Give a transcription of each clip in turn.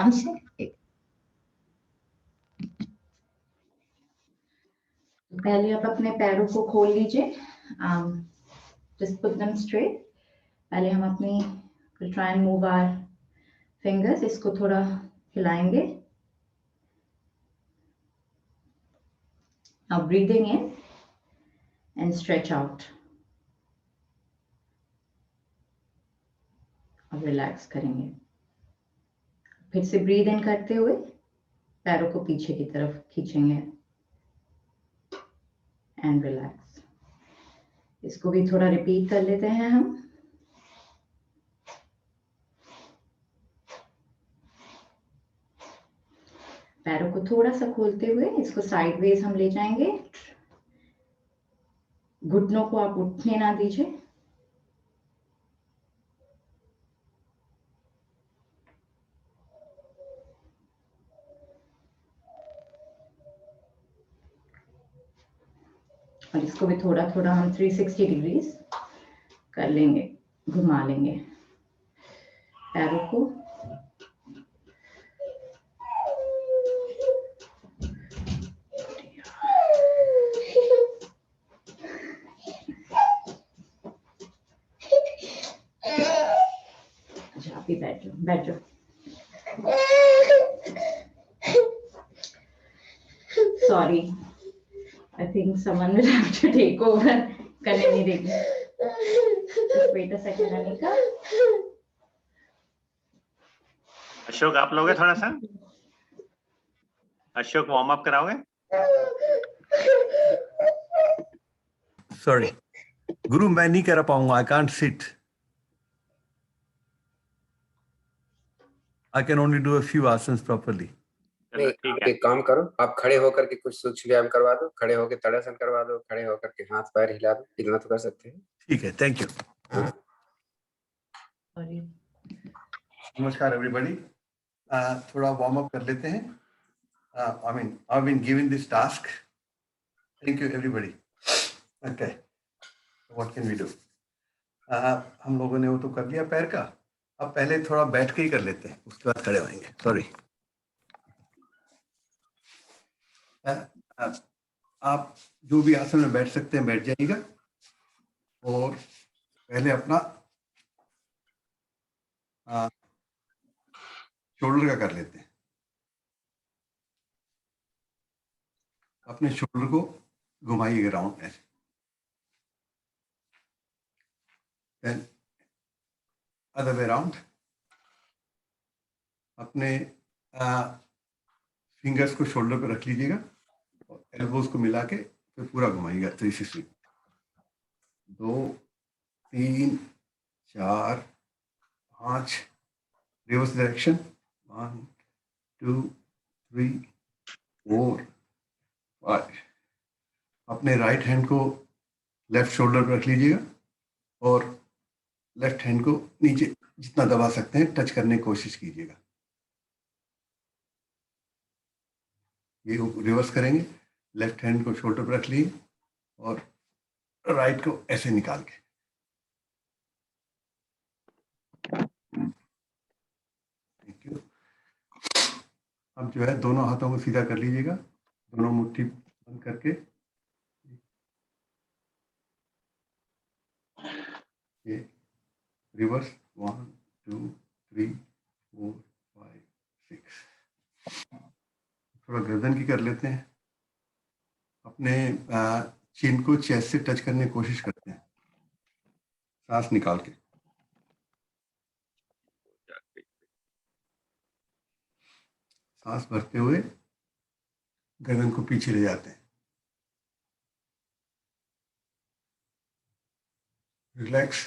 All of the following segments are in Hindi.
आराम से। पहले आप अपने पैरों को खोल लीजिए, just put them straight। पहले हम अपनी we'll try and move our fingers, इसको थोड़ा हिलाएंगे। Now breathing in and stretch out। अब रिलैक्स करेंगे। फिर से ब्रीद इन करते हुए पैरों को पीछे की तरफ खींचेंगे एंड रिलैक्स। इसको भी थोड़ा रिपीट कर लेते हैं हम। पैरों को थोड़ा सा खोलते हुए इसको साइडवेज हम ले जाएंगे। घुटनों को आप उठने ना दीजिए। और इसको भी थोड़ा थोड़ा हम 360 डिग्रीज कर लेंगे, घुमा लेंगे पैरों को। अच्छा आप ही बैठ जाओ, बैठ जाओ। Sorry, I think someone will have to take over। करने नहीं देगी। Just wait a second, Anika. Ashok आप लोगे थोड़ा सा? अशोक वार्म अप कराओगे? सॉरी गुरु, मैं नहीं कर पाऊंगा। I can't sit. I can only do a few asanas properly. नहीं, आप एक काम करो, आप खड़े होकर के कुछ सूक्ष्म व्यायाम करवा दो, खड़े होकर ताड़ासन करवा दो, खड़े होकर के हाथ पैर हिला दो, इतना तो कर सकते हैं। ठीक है, थैंक यू। नमस्कार एवरीबॉडी। थोड़ा वार्म अप कर लेते हैं। I mean I been given this task. Thank you everybody. Okay, what can we do? हम लोगों ने वो तो कर लिया पैर का। अब पहले थोड़ा बैठ के ही कर लेते हैं, उसके बाद खड़े होंगे। सॉरी। आप जो भी आसन में बैठ सकते हैं बैठ जाइएगा और पहले अपना शोल्डर का कर लेते हैं। अपने शोल्डर को घुमाइएगा राउंड ऐसे। Then other way round. अपने फिंगर्स को शोल्डर पर रख लीजिएगा और एल्बोज को मिला के फिर पूरा घुमाइएगा 360। 2 3 4 5 रिवर्स डायरेक्शन। 1 2 3 4 5। अपने राइट हैंड को लेफ्ट शोल्डर पर रख लीजिएगा और लेफ्ट हैंड को नीचे जितना दबा सकते हैं टच करने की कोशिश कीजिएगा। ये रिवर्स करेंगे। लेफ्ट हैंड को शोल्डर पर रख लिए और राइट को ऐसे निकाल के। Thank you. अब जो है दोनों हाथों को सीधा कर लीजिएगा, दोनों मुट्ठी बंद करके। ये रिवर्स 1 2 3 4 5 6। थोड़ा गर्दन की कर लेते हैं। अपने चिन को चेस्ट से टच करने की कोशिश करते हैं, सांस निकाल के। सांस भरते हुए गर्दन को पीछे ले जाते हैं। रिलैक्स।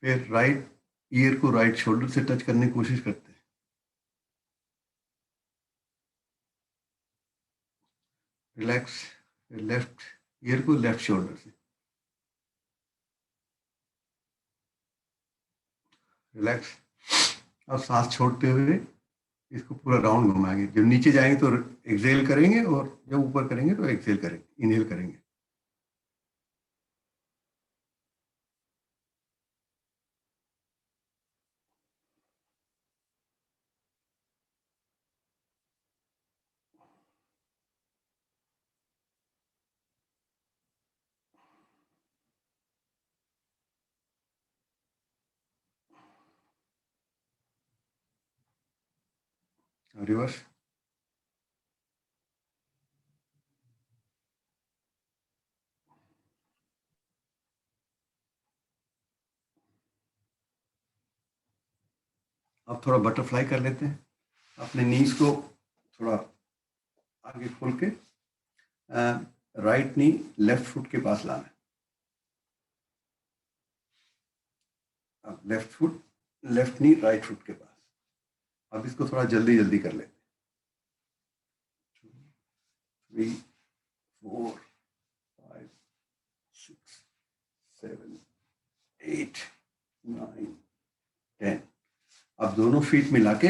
फिर राइट ईयर को राइट शोल्डर से टच करने की कोशिश करते हैं। रिलैक्स। फिर लेफ्ट ईयर को लेफ्ट शोल्डर से। रिलैक्स। अब सांस छोड़ते हुए इसको पूरा राउंड घुमाएंगे। जब नीचे जाएंगे तो एक्सेल करेंगे और जब ऊपर करेंगे तो एक्सेल करेंगे, इनहेल करेंगे। रिवर्स। अब थोड़ा बटरफ्लाई कर लेते हैं, अपने नीज को थोड़ा आगे खोल के राइट नी लेफ्ट फुट के पास लाना है। अब लेफ्ट फुट लेफ्ट नी राइट फुट के पास। अब इसको थोड़ा जल्दी जल्दी कर लेते हैं। 2 3 4 5 6 7 8 9 10। अब दोनों फीट मिला के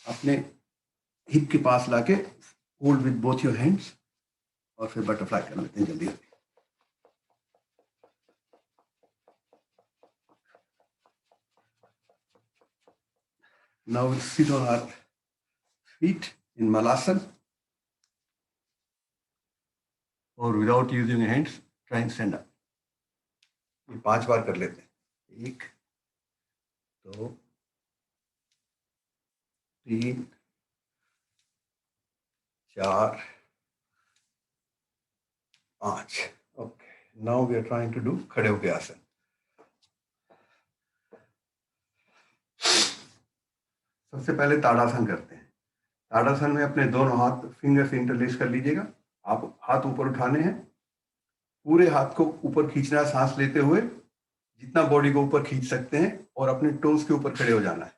अपने हिप के पास लाके hold with both your hands और फिर बटरफ्लाई कर लेते हैं जल्दी जल्दी। Now we'll sit on our feet in Malasana, or without using your hands, try and stand up. ये 5 बार कर लेते हैं। 1 2 3 4 5। Okay, now we are trying to do खड़े होके आसन। सबसे पहले ताड़ासन करते हैं। ताड़ासन में अपने दोनों हाथ फिंगर से इंटरलेस कर लीजिएगा। आप हाथ ऊपर उठाने हैं, पूरे हाथ को ऊपर खींचना है सांस लेते हुए, जितना बॉडी को ऊपर खींच सकते हैं, और अपने टोस के ऊपर खड़े हो जाना है।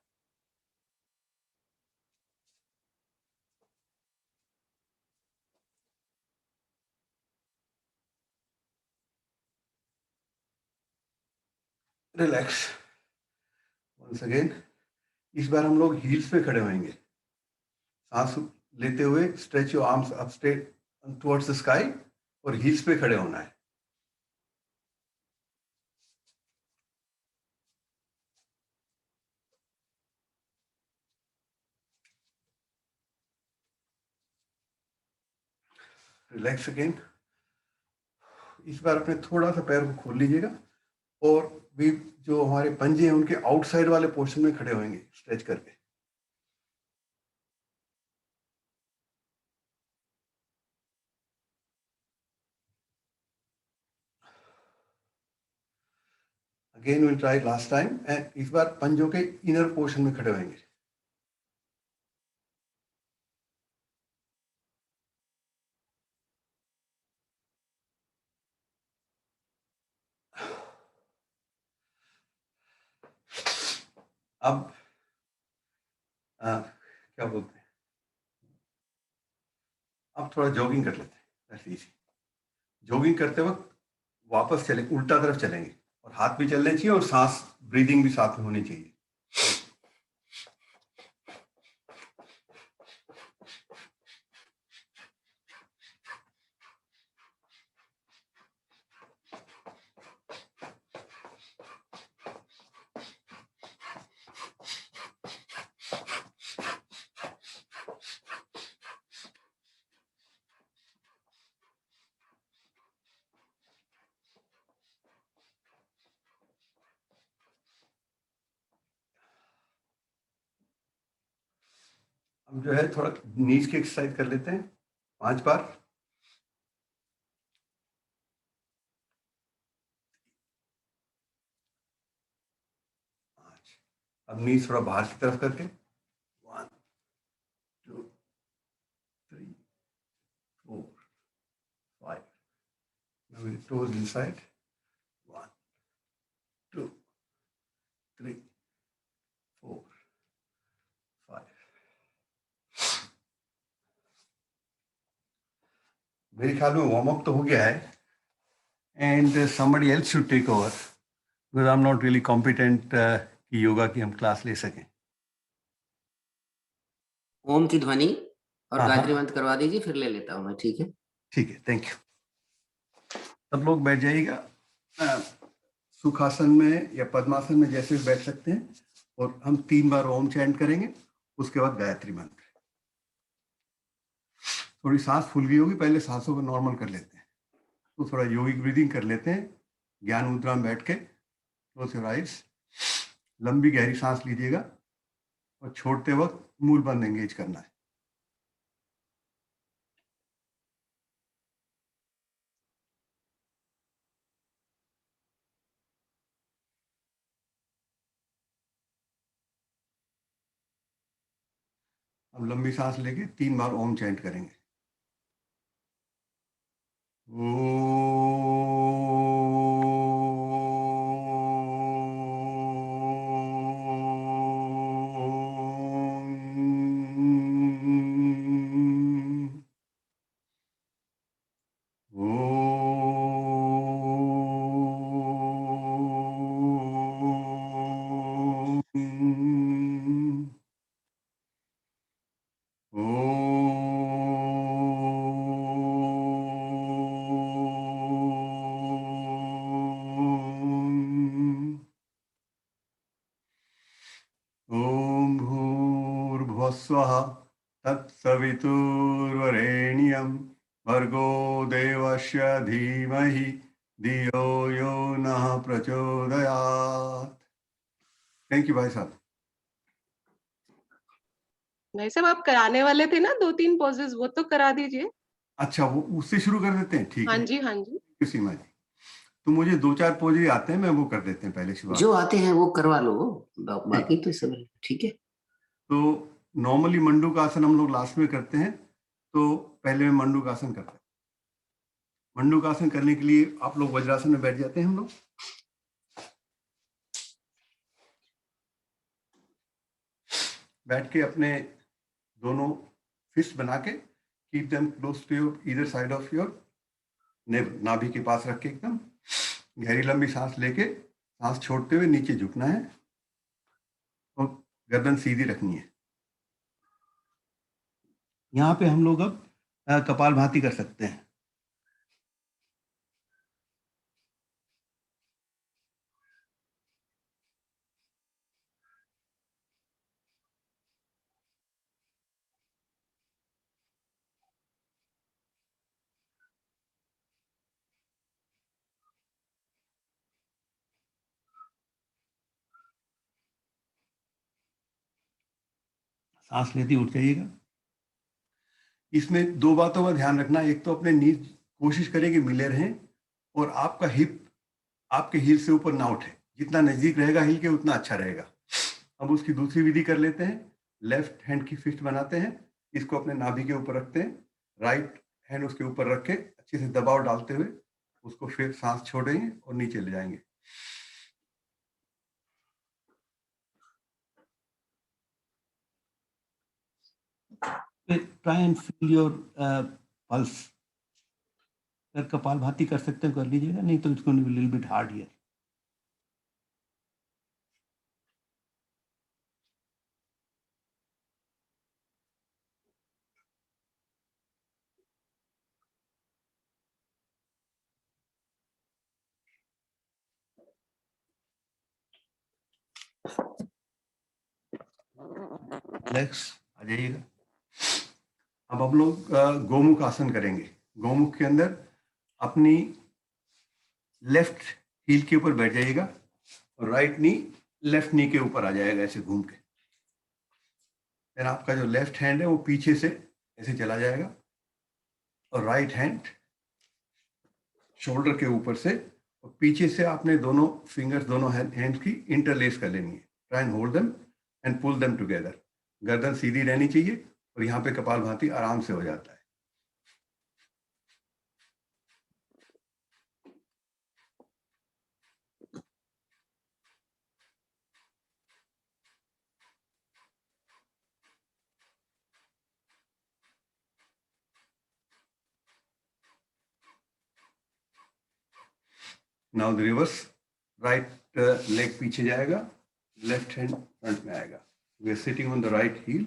Relax once again. इस बार हम लोग हील्स पे खड़े होंगे। सांस लेते हुए stretch your arms up straight towards the sky, और हील्स पे खड़े होना है। Relax again. इस बार अपने थोड़ा सा पैर को खोल लीजिएगा, और भी जो हमारे पंजे हैं उनके आउटसाइड वाले पोर्शन में खड़े होंगे स्ट्रेच करके। Again will try last time, and इस बार पंजों के इनर पोर्शन में खड़े होंगे। अब क्या बोलते हैं, अब थोड़ा जॉगिंग कर लेते हैं। That's easy। जॉगिंग करते वक्त वापस चले, उल्टा तरफ चलेंगे, और हाथ भी चलने चाहिए और सांस ब्रीदिंग भी साथ में होनी चाहिए। हम जो है थोड़ा नीज की एक्सरसाइज कर लेते हैं 5 बार। अब नीज थोड़ा बाहर की तरफ करके 1 2 3 4 5। Now with toes inside 1 2 3 4 5। मेरे ख्याल में वार्म अप तो हो गया है, and somebody else should take over because I'm not really competent कि योगा की हम क्लास ले सकें। ओम की ध्वनि और हाँ, गायत्री हाँ। मंत्र करवा दीजिए, फिर ले लेता हूँ मैं। ठीक है, ठीक है, थैंक यू। सब लोग बैठ जाइएगा, सुखासन में या पद्मासन में जैसे भी बैठ सकते हैं, और हम 3 बार ओम चैंट करेंगे, उसके बाद गायत्री मंत्र। थोड़ी सांस फूल गई होगी, पहले सांसों को नॉर्मल कर लेते हैं, तो थोड़ा योगिक ब्रीदिंग कर लेते हैं। ज्ञान मुद्रा में बैठ के क्लोज योर आइज, लंबी गहरी सांस लीजिएगा, और छोड़ते वक्त मूल बंद एंगेज करना है। अब लंबी सांस लेके 3 बार ओम चैंट करेंगे। ॐ भूर्भुवस्वः तत्सवितुर्वरेण्यं भर्गो देवस्य धीमहि धियो यो नः प्रचोदयात्। थैंक यू भाई साहब। भाई साहब आप कराने वाले थे ना 2-3 पोजेस, वो तो करा दीजिए। अच्छा, वो उससे शुरू कर देते हैं, ठीक हाँ है। जी, हाँ जी। सीमा जी, तो मुझे 2-4 पोज आते हैं, मैं वो कर देते हैं पहले शुरुआत। जो आते हैं वो करवा लो, बाकी तो सब ठीक है। तो नॉर्मली मंडूकासन हम लोग लास्ट में करते हैं, तो पहले मैं मंडूकासन करता हूँ। मंडूकासन करने के लिए आप लोग वज्रासन में बैठ जाते हैं। हम लोग बैठ के अपने दोनों फिस्ट बना के keep them close to your either side of your navel, नाभि के पास रख के एकदम गहरी लंबी सांस लेके सांस छोड़ते हुए नीचे झुकना है और गर्दन सीधी रखनी है। यहाँ पे हम लोग अब कपालभाति कर सकते हैं। सांस लेते उठ जाइएगा। इसमें 2 बातों का ध्यान रखना, एक तो अपने नीज कोशिश करें कि मिले रहें और आपका हिप आपके हील से ऊपर ना उठे। जितना नजदीक रहेगा हील के उतना अच्छा रहेगा। अब उसकी दूसरी विधि कर लेते हैं। लेफ्ट हैंड की फिस्ट बनाते हैं, इसको अपने नाभि के ऊपर रखते हैं, राइट हैंड उसके ऊपर रख के अच्छे से दबाव डालते हुए उसको फिर सांस छोड़ेंगे और नीचे ले जाएंगे। Try and feel your pulse. अगर कपालभाति कर सकते हैं कर लीजिएगा, नहीं तो it's going to be little bit hard here. Legs आ जाइएगा। अब हम लोग गोमुख आसन करेंगे। गोमुख के अंदर अपनी लेफ्ट हील के ऊपर बैठ जाइएगा और राइट नी लेफ्ट नी के ऊपर आ जाएगा ऐसे घूम के। फिर आपका जो लेफ्ट हैंड है वो पीछे से ऐसे चला जाएगा और राइट हैंड शोल्डर के ऊपर से और पीछे से आपने दोनों फिंगर्स दोनों हैंड की इंटरलेस कर लेनी है। Try and hold them and pull them together. गर्दन सीधी रहनी चाहिए और यहाँ पे कपालभाति आराम से हो जाता है। Now the reverse. Right leg पीछे जाएगा, लेफ्ट हैंड फ्रंट में आएगा। We are sitting on the right heel,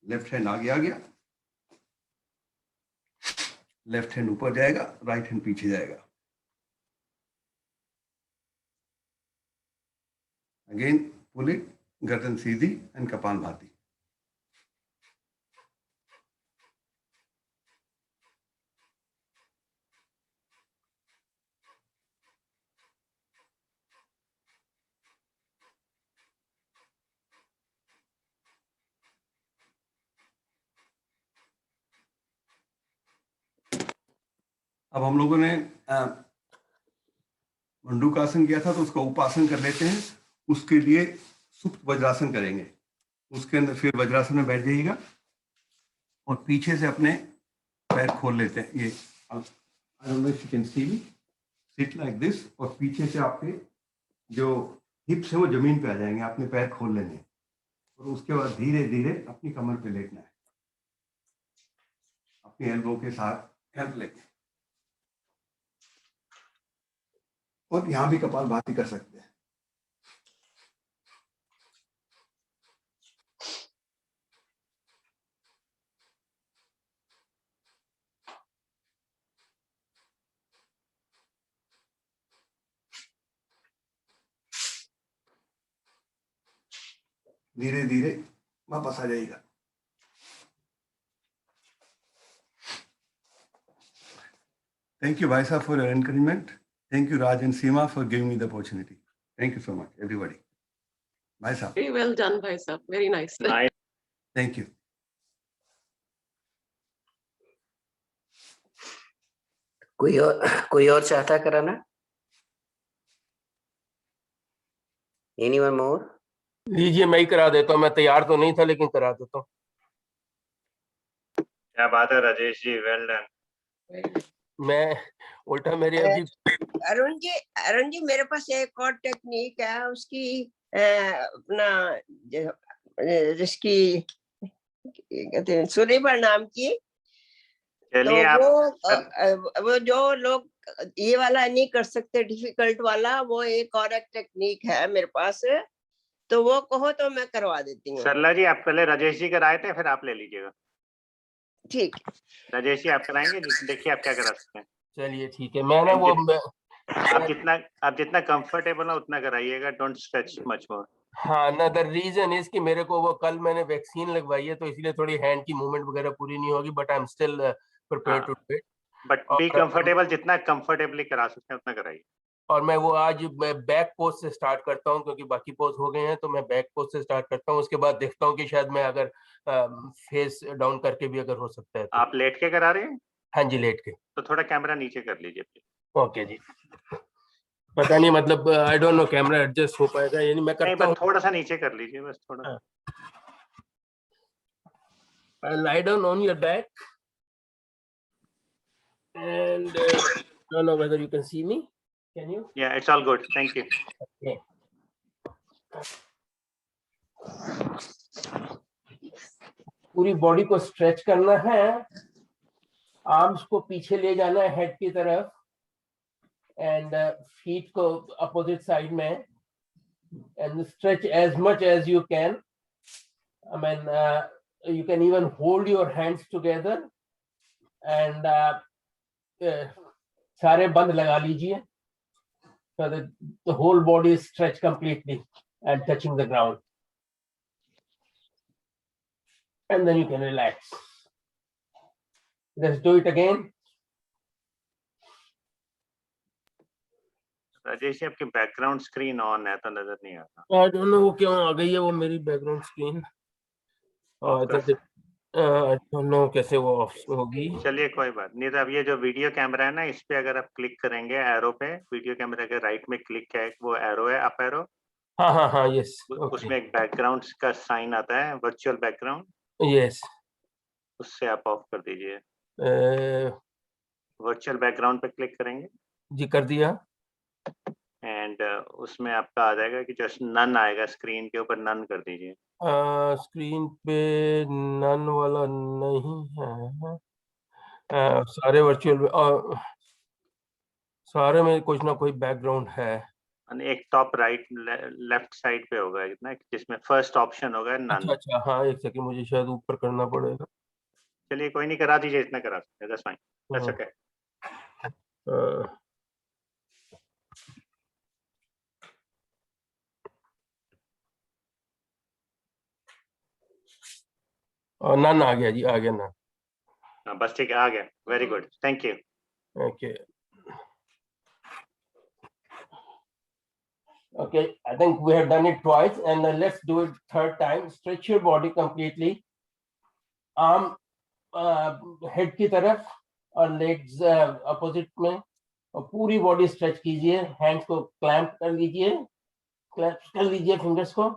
left hand आगे आ गया, लेफ्ट हैंड ऊपर जाएगा, राइट हैंड पीछे जाएगा। अगेन पुल इट, गर्दन सीधी एंड कपालभाति। अब हम लोगों ने मंडूकासन किया था, तो उसका उपासन कर लेते हैं। उसके लिए सुप्त वज्रासन करेंगे। उसके अंदर फिर वज्रासन में बैठ जाइएगा और पीछे से अपने पैर खोल लेते हैं। ये I don't know if you can see me, sit like this, और पीछे से आपके जो हिप्स है वो जमीन पे आ जाएंगे। आपने पैर खोल लेने हैं और उसके बाद धीरे धीरे अपनी कमर पे लेटना है, अपनी एल्बो के साथ हेल्प लेके। और यहाँ भी कपालभाति कर सकते हैं। धीरे धीरे वापस आ जाइएगा। Thank you, Bhai Sahab, for your encouragement. Thank you, Raj and Seema, for giving me the opportunity. Thank you so much, everybody. Bhai Sahab. Very well done, Bhai Sahab. Very nice. Nice. Thank you. कोई और चाहता है कराना? Anyone more? लीजिए, मैं ही करा देता हूँ। मैं तैयार तो नहीं था, लेकिन करा देता हूँ। क्या बात है राजेश जी, वेल डन। मैं उल्टा मेरे अभी अरुण जी मेरे पास एक और टेक्निक है, उसकी अपना जिसकी कहते हैं सूर्यभर नाम की। तो चलिए आप वो जो लोग ये वाला नहीं कर सकते, डिफिकल्ट वाला, वो एक और एक टेक्निक है मेरे पास, तो वो कहो तो मैं करवा देती हूँ। सरला जी, आप पहले राजेश जी कराए थे, फिर आप ले लीजिएगा। ठीक, राजेश जी आप कराएंगे? देखिए आप क्या करा सकते हैं। चलिए ठीक है। मैंने वो आप जितना कंफर्टेबल हो उतना कराइएगा, डोंट स्ट्रेच मच मोर। हाँ ना, द रीजन इज कि मेरे को वो कल मैंने वैक्सीन लगवाई है, तो इसलिए थोड़ी हैंड की मूवमेंट वगैरह पूरी नहीं होगी, but I am still prepared to do it. But be comfortable, जितना कंफर्टेबली करा सकते हैं उतना कराइए। और मैं वो आज बैक पोज से स्टार्ट करता हूँ, क्योंकि बाकी पोज हो गए हैं, तो मैं बैक पोज से स्टार्ट करता हूँ। उसके बाद देखता हूँ कि शायद मैं अगर फेस डाउन करके भी अगर हो सकता है तो। आप लेट के करा रहे हैं? हाँ जी, लेट के। तो थोड़ा कैमरा नीचे कर लीजिए प्लीज। ओके जी। पता नहीं, मतलब I don't know camera adjust हो पाएगा, यानी मैं करता हूँ। थोड़ा सा नीचे कर लीजिए, बस थोड़ा। I'll lie down on your back and don't know whether you can see me. Can you? Yeah, it's all good. Thank you. Okay. पूरी बॉडी को स्ट्रेच करना है, आर्म्स को पीछे ले जाना है हेड की तरफ, एंड फीट को अपोजिट साइड में, and stretch as much as you can. I mean, you can even hold your hands together and सारे बंद लगा लीजिए, so that the whole body is stretched completely and touching the ground, and then you can relax. Let's do it again. Rajesh ji, आपकी बैकग्राउंड स्क्रीन ऑन है तो नजर नहीं आता। I don't know वो क्यों आ गई है वो मेरी background screen. I don't know कैसे वो ऑफ होगी। चलिए कोई बात नहीं। तो अब ये जो वीडियो कैमरा है ना, इस पे अगर आप क्लिक करेंगे एरो पे, वीडियो कैमरा के राइट में क्लिक है, वो एरो है, अप एरो। हाँ हाँ हाँ, यस। उसमें एक बैकग्राउंड का साइन आता है, वर्चुअल बैकग्राउंड। यस, उससे आप ऑफ कर दीजिए। वर्चुअल बैकग्राउंड पे क्लिक करेंगे जी, कर दिया। एंड उसमें आपका आ जाएगा कि जस्ट नन आएगा, स्क्रीन के ऊपर नन कर दीजिए। स्क्रीन पे नन वाला नहीं है। सारे वर्चुअल सारे में कुछ ना कोई बैकग्राउंड है। एक टॉप राइट लेफ्ट साइड पे होगा ना, जिसमें फर्स्ट ऑप्शन होगा नन। अच्छा, हाँ, एक सेकंड, मुझे शायद ऊपर करना पड़ेगा। चलिए कोई नहीं, करा दीजिए, इतना करा सकते हैं, दैट्स फाइन, दैट्स ओके। नन आ गया जी, आ गया नन। बस ठीक है, आ गया। Very good, thank you. Okay okay, I think we have done it twice, and let's do it third time. Stretch your body completely. Arm head की तरफ, और लेग्स अपोजिट में, और पूरी बॉडी स्ट्रेच कीजिए, हैंड्स को क्लैंप कर लीजिए, क्लैंप कर लीजिए फिंगर्स को,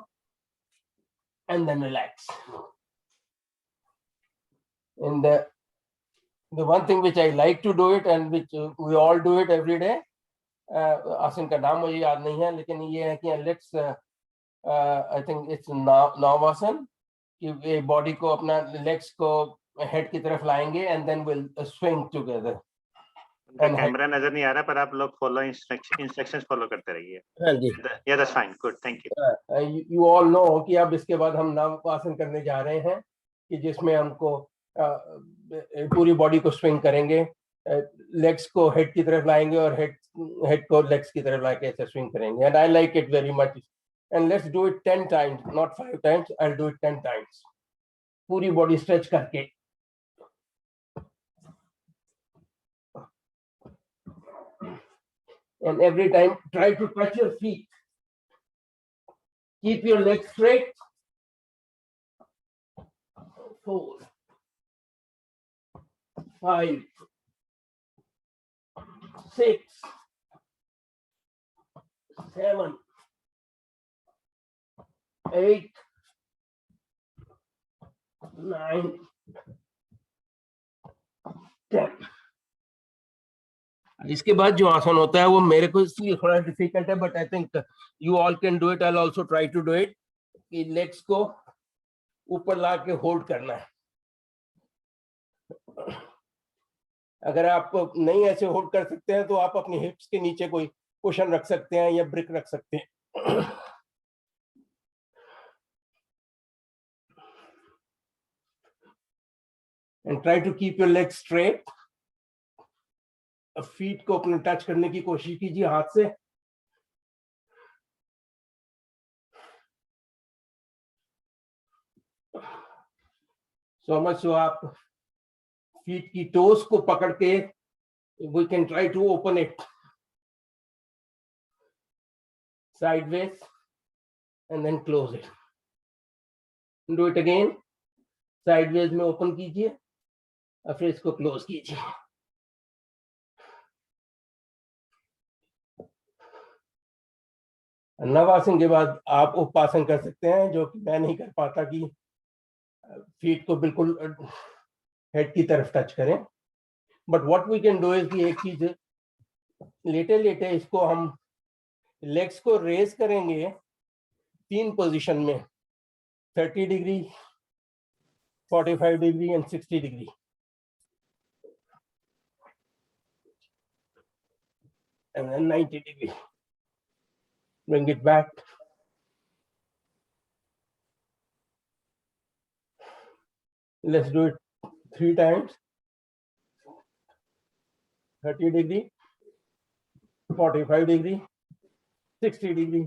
and then relax. And the one thing which I like to do it and which we all do it every day, आसन का नाम मुझे याद नहीं है, लेकिन ये है कि लेट्स आई थिंक इट्स नावासन, कि बॉडी को अपना लेग्स को हेड की तरफ लाएंगे and then will swing together. Camera नजर नहीं आ रहा, पर आप लोग फॉलो इंस्ट्रक्शंस फॉलो करते रहिए. हाँ जी. Yeah, that's fine. Good. Thank you. You all know कि अब इसके बाद हम नवासन करने जा रहे हैं, कि जिसमें हमको पूरी बॉडी को स्विंग करेंगे, लेग्स को हेड की तरफ लाएंगे और हेड को लेग्स की तरफ लाके ऐसे स्विंग करेंगे. And I like it very much. And let's do it 10 times, not 5 times. I'll do it 10 times. पूरी बॉडी स्ट्रेच करके. And every time try to touch your feet. Keep your legs straight. 4, 5, 6, 7, 8, 9, 10. इसके बाद जो आसन होता है वो मेरे को इसलिए थोड़ा डिफिकल्ट है, but I think you all can do it. I also try to do it. कि लेग्स को ऊपर ला के होल्ड करना है. अगर आप नहीं ऐसे होल्ड कर सकते हैं तो आप अपनी हिप्स के नीचे कोई कुशन रख सकते हैं या ब्रिक रख सकते हैं. And try to keep your legs straight. Feet को अपने टच करने की कोशिश कीजिए हाथ से. सो मच सो आप फीट की टोस को पकड़ के we can try to open it sideways and then close it. Do it again. Sideways में ओपन कीजिए और फिर इसको क्लोज कीजिए. नवासन के बाद आप उपासन कर सकते हैं, जो कि मैं नहीं कर पाता, कि फीट को बिल्कुल हेड की तरफ टच करें. But what we can do is कि एक चीज, लेटे लेटे इसको हम लेग्स को रेज करेंगे 3 पोजीशन में, 30 degree, 45 degree and 60 degree. And then 90 degree. Bring it back. Let's do it 3 times. 30 degree, 45 degree, 60 degree,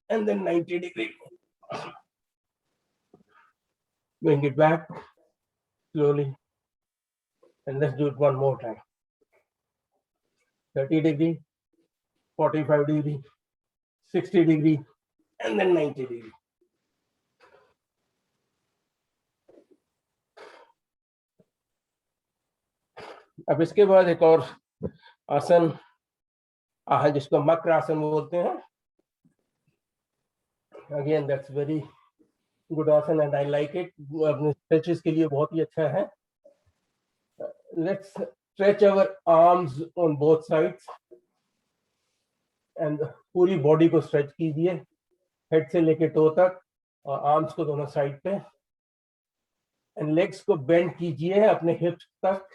and then 90 degree. Bring it back slowly. And let's do it one more time. 30 degree, 45 degree, 60 degree, and then 90 degree. अब इसके बाद एक और आसन जिसको मकर आसन बोलते हैं. Again, that's very good आसन and I like it. अपने स्ट्रेचेस के लिए बहुत ही अच्छा है. Let's stretch our arms on both sides. And पूरी बॉडी को स्ट्रेच कीजिए, हेड से लेके टो तक, और आर्म्स को दोनों साइड पे. एंड लेग्स को बेंड कीजिए अपने हिप्स तक.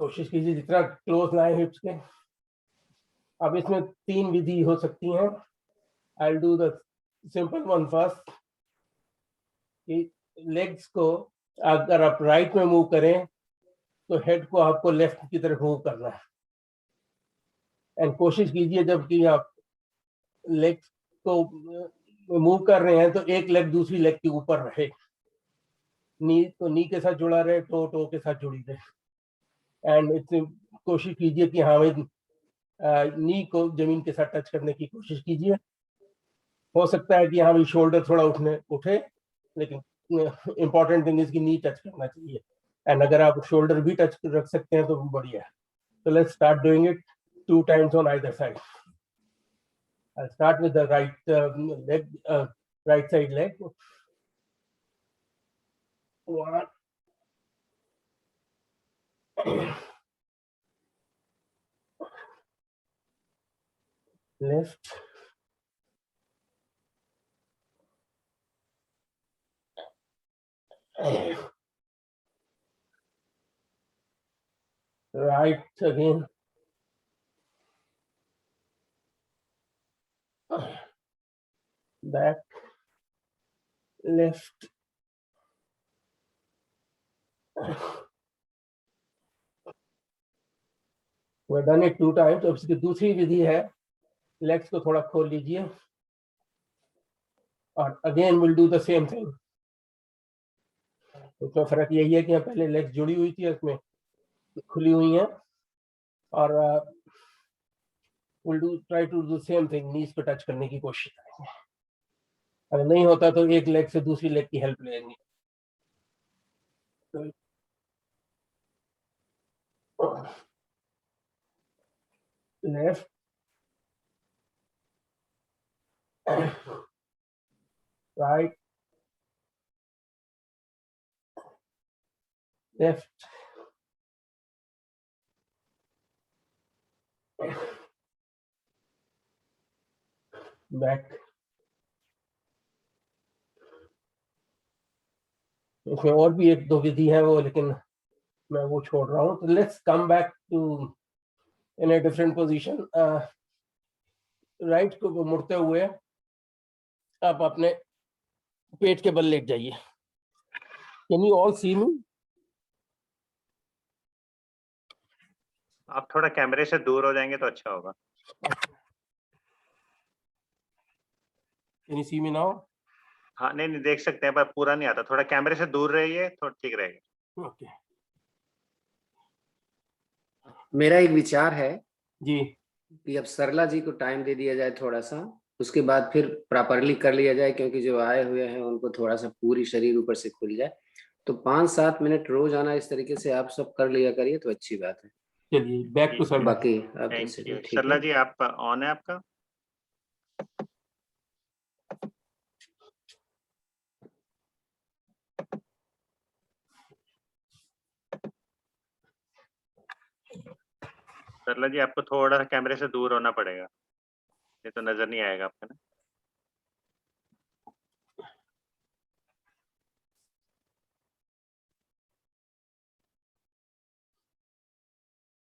कोशिश कीजिए जितना क्लोज लाए हिप्स के. अब इसमें 3 विधि हो सकती हैं. I will do the simple one first. Legs को अगर आप राइट में मूव करें तो हेड को आपको लेफ्ट की तरफ मूव करना है. एंड कोशिश कीजिए जबकि आप लेग को मूव कर रहे हैं तो एक लेग दूसरी लेग के ऊपर रहे. नी तो नी के साथ जुड़ा रहे, टो टो के साथ जुड़ी रहे. एंड कोशिश कीजिए कि हाँ नी को जमीन के साथ टच करने की कोशिश कीजिए. हो सकता है कि हाँ शोल्डर थोड़ा उठे, लेकिन इम्पोर्टेंट थिंग इज कि नी टच करना चाहिए. एंड अगर आप शोल्डर भी टच रख सकते हैं तो बढ़िया है. So let's start doing it 2 times on either side. I'll start with the right leg, right side leg. 1. Left. Right again. Back. Left. We've done it 2 times. अब इसकी दूसरी विधि है, लेग्स को थोड़ा खोल लीजिए और again will do the same thing. उसमें फर्क यही है कि यहाँ पहले लेग्स जुड़ी हुई थी, इसमें खुली हुई हैं और will do try to do same thing. Knees पे टच करने की कोशिश करेंगे. अगर नहीं होता तो एक लेग से दूसरी लेग की हेल्प लेंगे. लेफ्ट. राइट. लेफ्ट. बैक. इसमें और भी एक दो विधि है वो, लेकिन मैं वो छोड़ रहा हूँ. तो let's come back to in a different position. Right को मुड़ते हुए आप अपने पेट के बल लेट जाइए. कैन यू ऑल सी मी? आप थोड़ा कैमरे से दूर हो जाएंगे तो अच्छा होगा. Can you see me now? हाँ, नहीं नहीं देख सकते हैं पर पूरा नहीं आता. थोड़ा कैमरे से दूर रहिए तो ठीक रहेगा. ओके. मेरा एक विचार है जी. कि अब सरला जी को टाइम दे दिया जाए थोड़ा सा, उसके बाद फिर प्रॉपरली कर लिया जाए, क्योंकि जो आए हुए हैं उनको थोड़ा सा पूरी शरीर ऊपर से खुल जाए. तो 5-7 मिनट रोज आना इस तरीके से आप सब कर लिया करिए तो अच्छी बात है. चलिए बैक टू सरला. बाकी आप थैंक जैसे यू. भी ठीक सरला है. जी आप ऑन है आपका? सरला जी आपको थोड़ा सा कैमरे से दूर होना पड़ेगा, ये तो नजर नहीं आएगा आपका ना.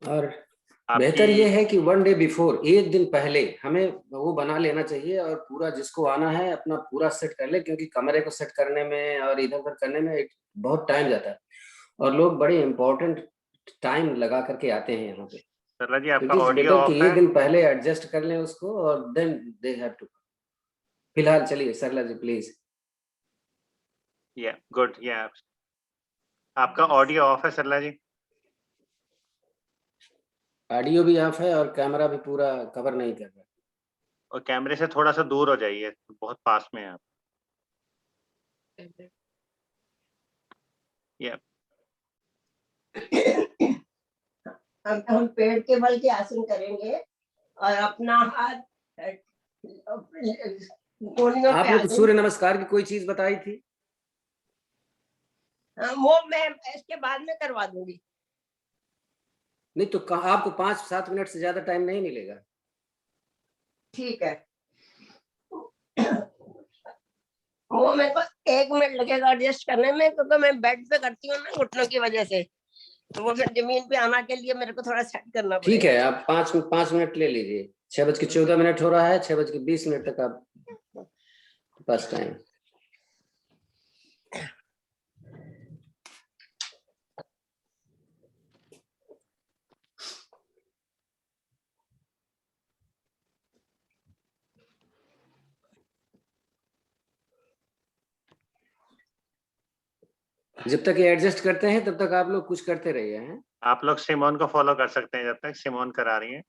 और बेहतर ये है कि 1 डे बिफोर, एक दिन पहले हमें वो बना लेना चाहिए और पूरा जिसको आना है अपना पूरा सेट कर ले, क्योंकि कमरे को सेट करने में और इधर उधर करने में बहुत टाइम जाता है और लोग बड़े इम्पोर्टेंट टाइम लगा करके आते हैं यहाँ पे. सरला जी आपका it is audio better of कि है. एक दिन पहले एडजस्ट कर लें उसको और देन दे हैव टू. फिलहाल चलिए सरला जी प्लीज. या गुड. या आपका ऑडियो ऑफ है सरला जी. ऑडियो भी ऑफ है और कैमरा भी पूरा कवर नहीं कर रहा. और कैमरे से थोड़ा सा दूर हो जाइए, बहुत पास में है आप. या अब हम पेड़ के बल के आसन करेंगे और अपना हाथ कोहनियों आप पे लोग आसन. सूर्य नमस्कार की कोई चीज बताई थी? वो मैं इसके बाद में करवा दूंगी. नहीं तो आपको 5-7 मिनट से ज्यादा टाइम नहीं मिलेगा. ठीक है. वो मेरे को 1 मिनट लगेगा एडजस्ट करने में, क्योंकि मैं बेड पे करती हूँ ना घुटनों की वजह से, तो वो फिर जमीन पे आना के लिए मेरे को थोड़ा सेट करना पड़ेगा. ठीक है, आप 5 मिनट ले लीजिए. 6:14 हो रहा है. 6:20 तक आप पास टाइम. जब तक ये एडजस्ट करते हैं तब तक आप लोग कुछ करते रहिए हैं. आप लोग सिमोन को फॉलो कर सकते हैं जब तक सिमोन करा रही है.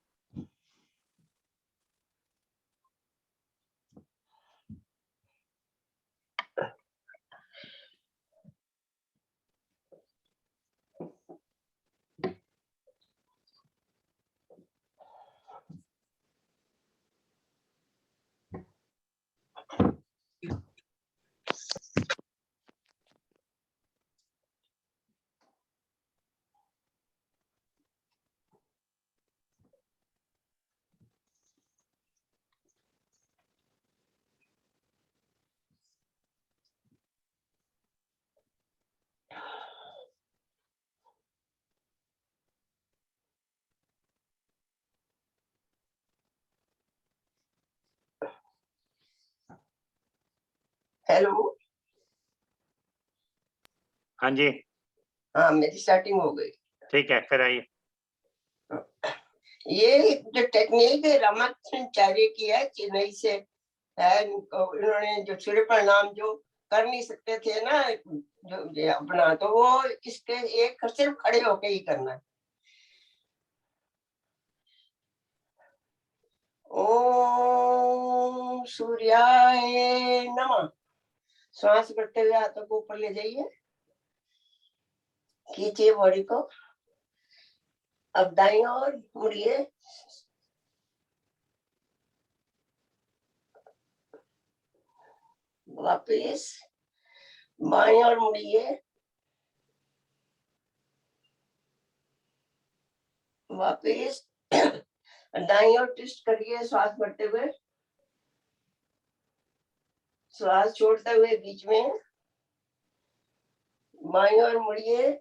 हेलो, हाँ जी, हाँ मेरी स्टार्टिंग हो गई। ठीक है, फिर आइए। ये जो टेक्निक रामाचार्य की है, चेन्नई से है, इन्होंने जो सूर्य प्रणाम जो कर नहीं सकते थे ना, जो ये अपना, तो वो इसके एक सिर्फ खड़े होके ही करना है। ओम सूर्याय नमः। श्वास करते हुए हाथों को ऊपर ले जाइए, खींचिए बॉडी को, अब दाईं ओर मुड़िए, वापिस बाईं ओर मुड़िए, वापिस दाईं ओर ट्विस्ट करिए, श्वास भरते हुए, श्वास छोड़ते हुए बीच में, बाईं ओर मुड़िए,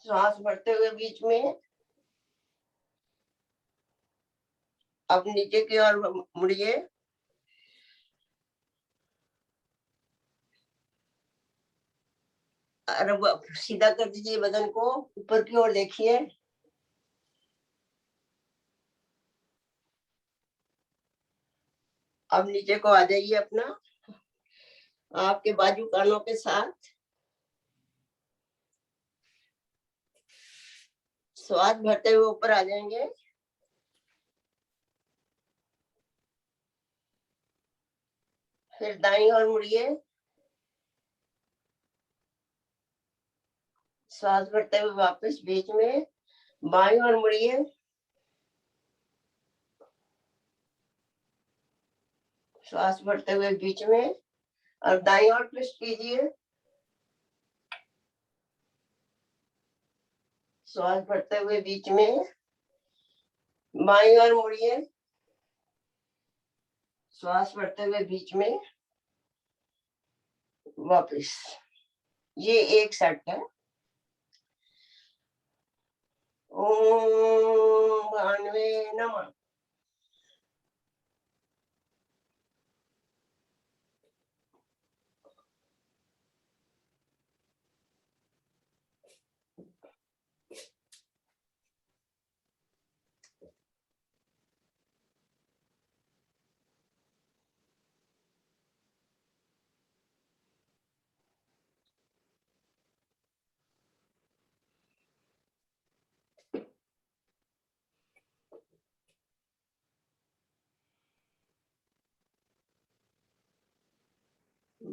श्वास भरते हुए बीच में, अब नीचे की ओर मुड़िए, और अब सीधा कर दीजिए बदन को, ऊपर की ओर देखिए, अब नीचे को आ जाइए अपना, आपके बाजू कानों के साथ, श्वास भरते हुए ऊपर आ जाएंगे, फिर दाईं ओर मुड़िए, श्वास भरते हुए वापस बीच में, बाईं ओर मुड़िए, श्वास भरते हुए बीच में, और दाईं ओर ट्विस्ट कीजिए, श्वास भरते हुए बीच में, बाईं ओर मुड़िए, श्वास भरते हुए बीच में, वापस। ये एक सेट है। ओम भानवे नमः।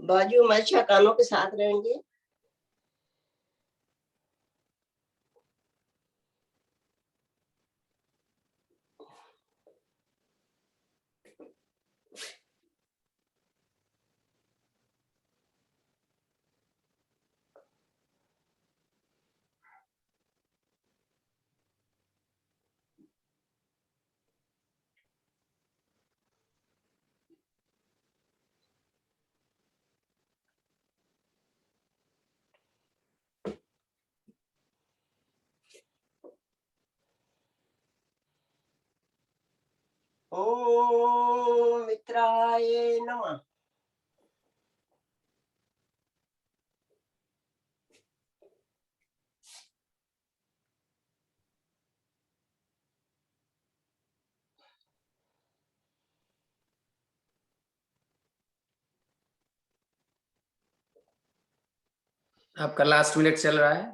बाजू हमेशा कानों के साथ रहेंगे। ओम मित्राय नमः। आपका लास्ट मिनट चल रहा है।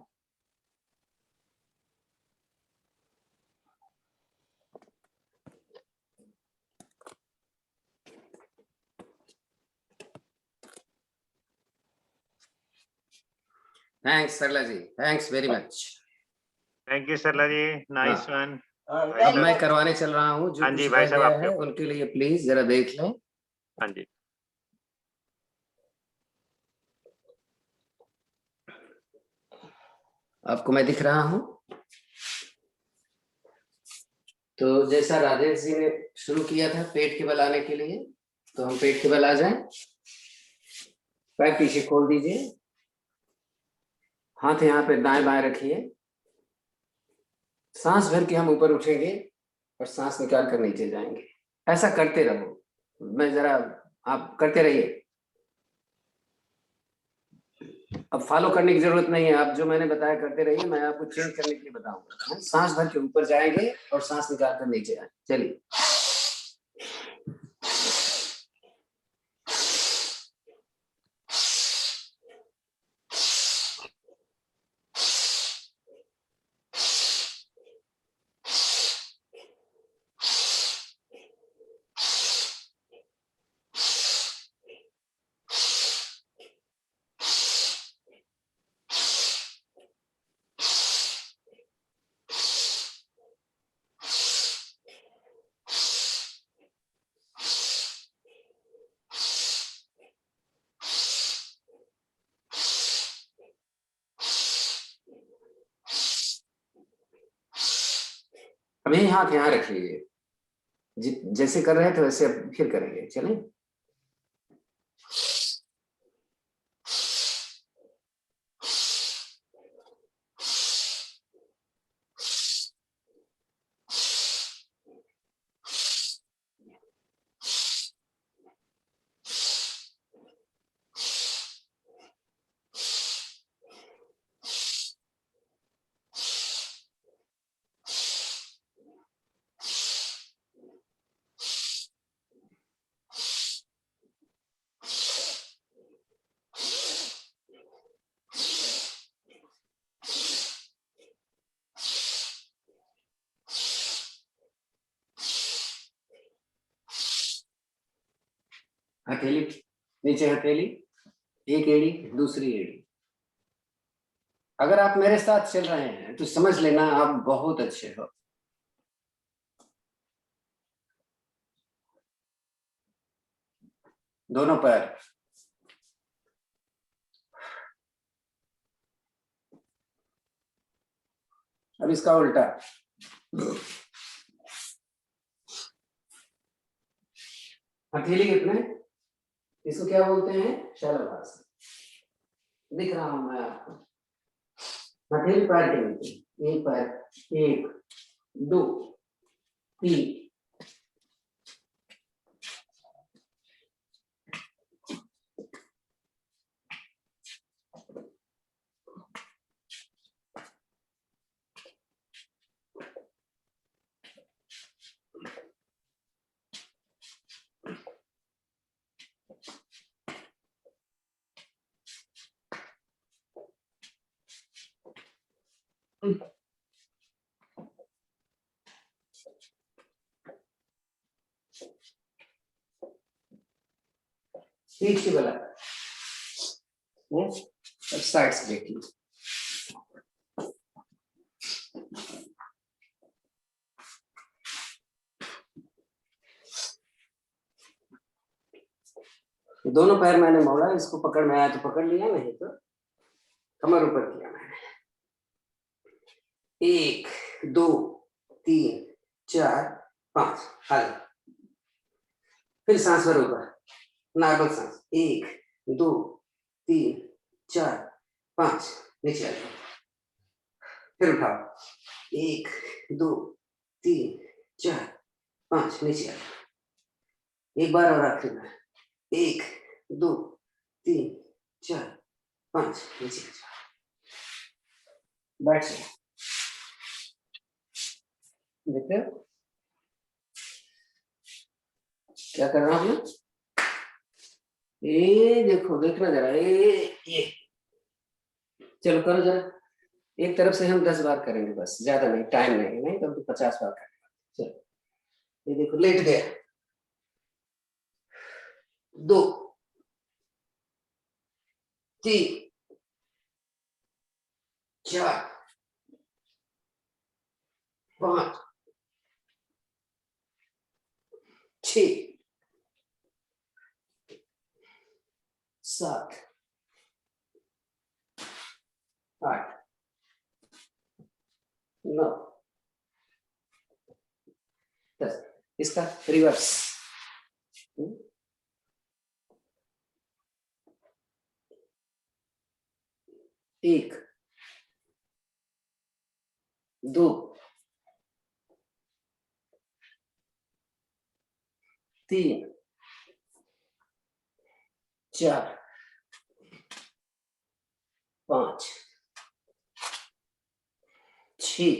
Thanks Sarla ji, thanks very much. Thank you Sarla ji, nice one. अब मैं करवाने चल रहा हूँ, जो हाँ कुछ जी भाई रह साहब, गया आपके है उनके लिए प्लीज जरा देख लें। हाँ जी। आपको मैं दिख रहा हूँ। तो जैसा राजेश जी ने शुरू किया था पेट के बल आने के लिए, तो हम पेट के बल आ जाएं। पैर पीछे खोल दीजिए, हाथ यहाँ पे दाएं बाएं रखिए। सांस भर के हम ऊपर उठेंगे और सांस निकाल कर नीचे जाएंगे। ऐसा करते रहो। मैं जरा आप करते रहिए। अब फॉलो करने की जरूरत नहीं है, आप जो मैंने बताया करते रहिए, मैं आपको चेंज करने के लिए बताऊंगा। सांस भर के ऊपर जाएंगे और सांस निकाल कर नीचे आए। चलिए। अभी हाथ यहाँ रखिए, जैसे कर रहे थे वैसे अब फिर करेंगे। चलें। हथेली नीचे, हथेली, एक एड़ी दूसरी एड़ी। अगर आप मेरे साथ चल रहे हैं तो समझ लेना आप बहुत अच्छे हो। दोनों पैर, अब इसका उल्टा। हथेली कितने, इसको क्या बोलते हैं? शलभासन। दिख रहा हूं मैं आपको। हथेली पैर के नीचे, एक पैर, 1 2 3। पीछे वाला साइड से देखिए। दोनों पैर मैंने मोड़ा, इसको पकड़ में आया तो पकड़ लिया, नहीं तो कमर ऊपर किया मैंने। 1 2 3 4 5। हाल फिर सांस भर ऊपर, नॉर्मल सांस। 1 2 3 4 5। नीचे आ जाओ, फिर उठाओ। 1 2 3 4 5। नीचे आ जाओ। एक बार और आखिरी बार। 1 2 3 4 5। नीचे आ जाओ। बैठ जाओ। देखते हो क्या कर रहा हूँ? ये देखो, देखना जरा, ये चलो करो जरा। एक तरफ से हम 10 बार करेंगे बस, ज्यादा नहीं, टाइम नहीं, नहीं तो 50 बार करेंगे। चलो ये देखो, लेट गया। 2 3 4 5 6 7 8 9 10। इसका रिवर्स। 1 2 3 4 5 6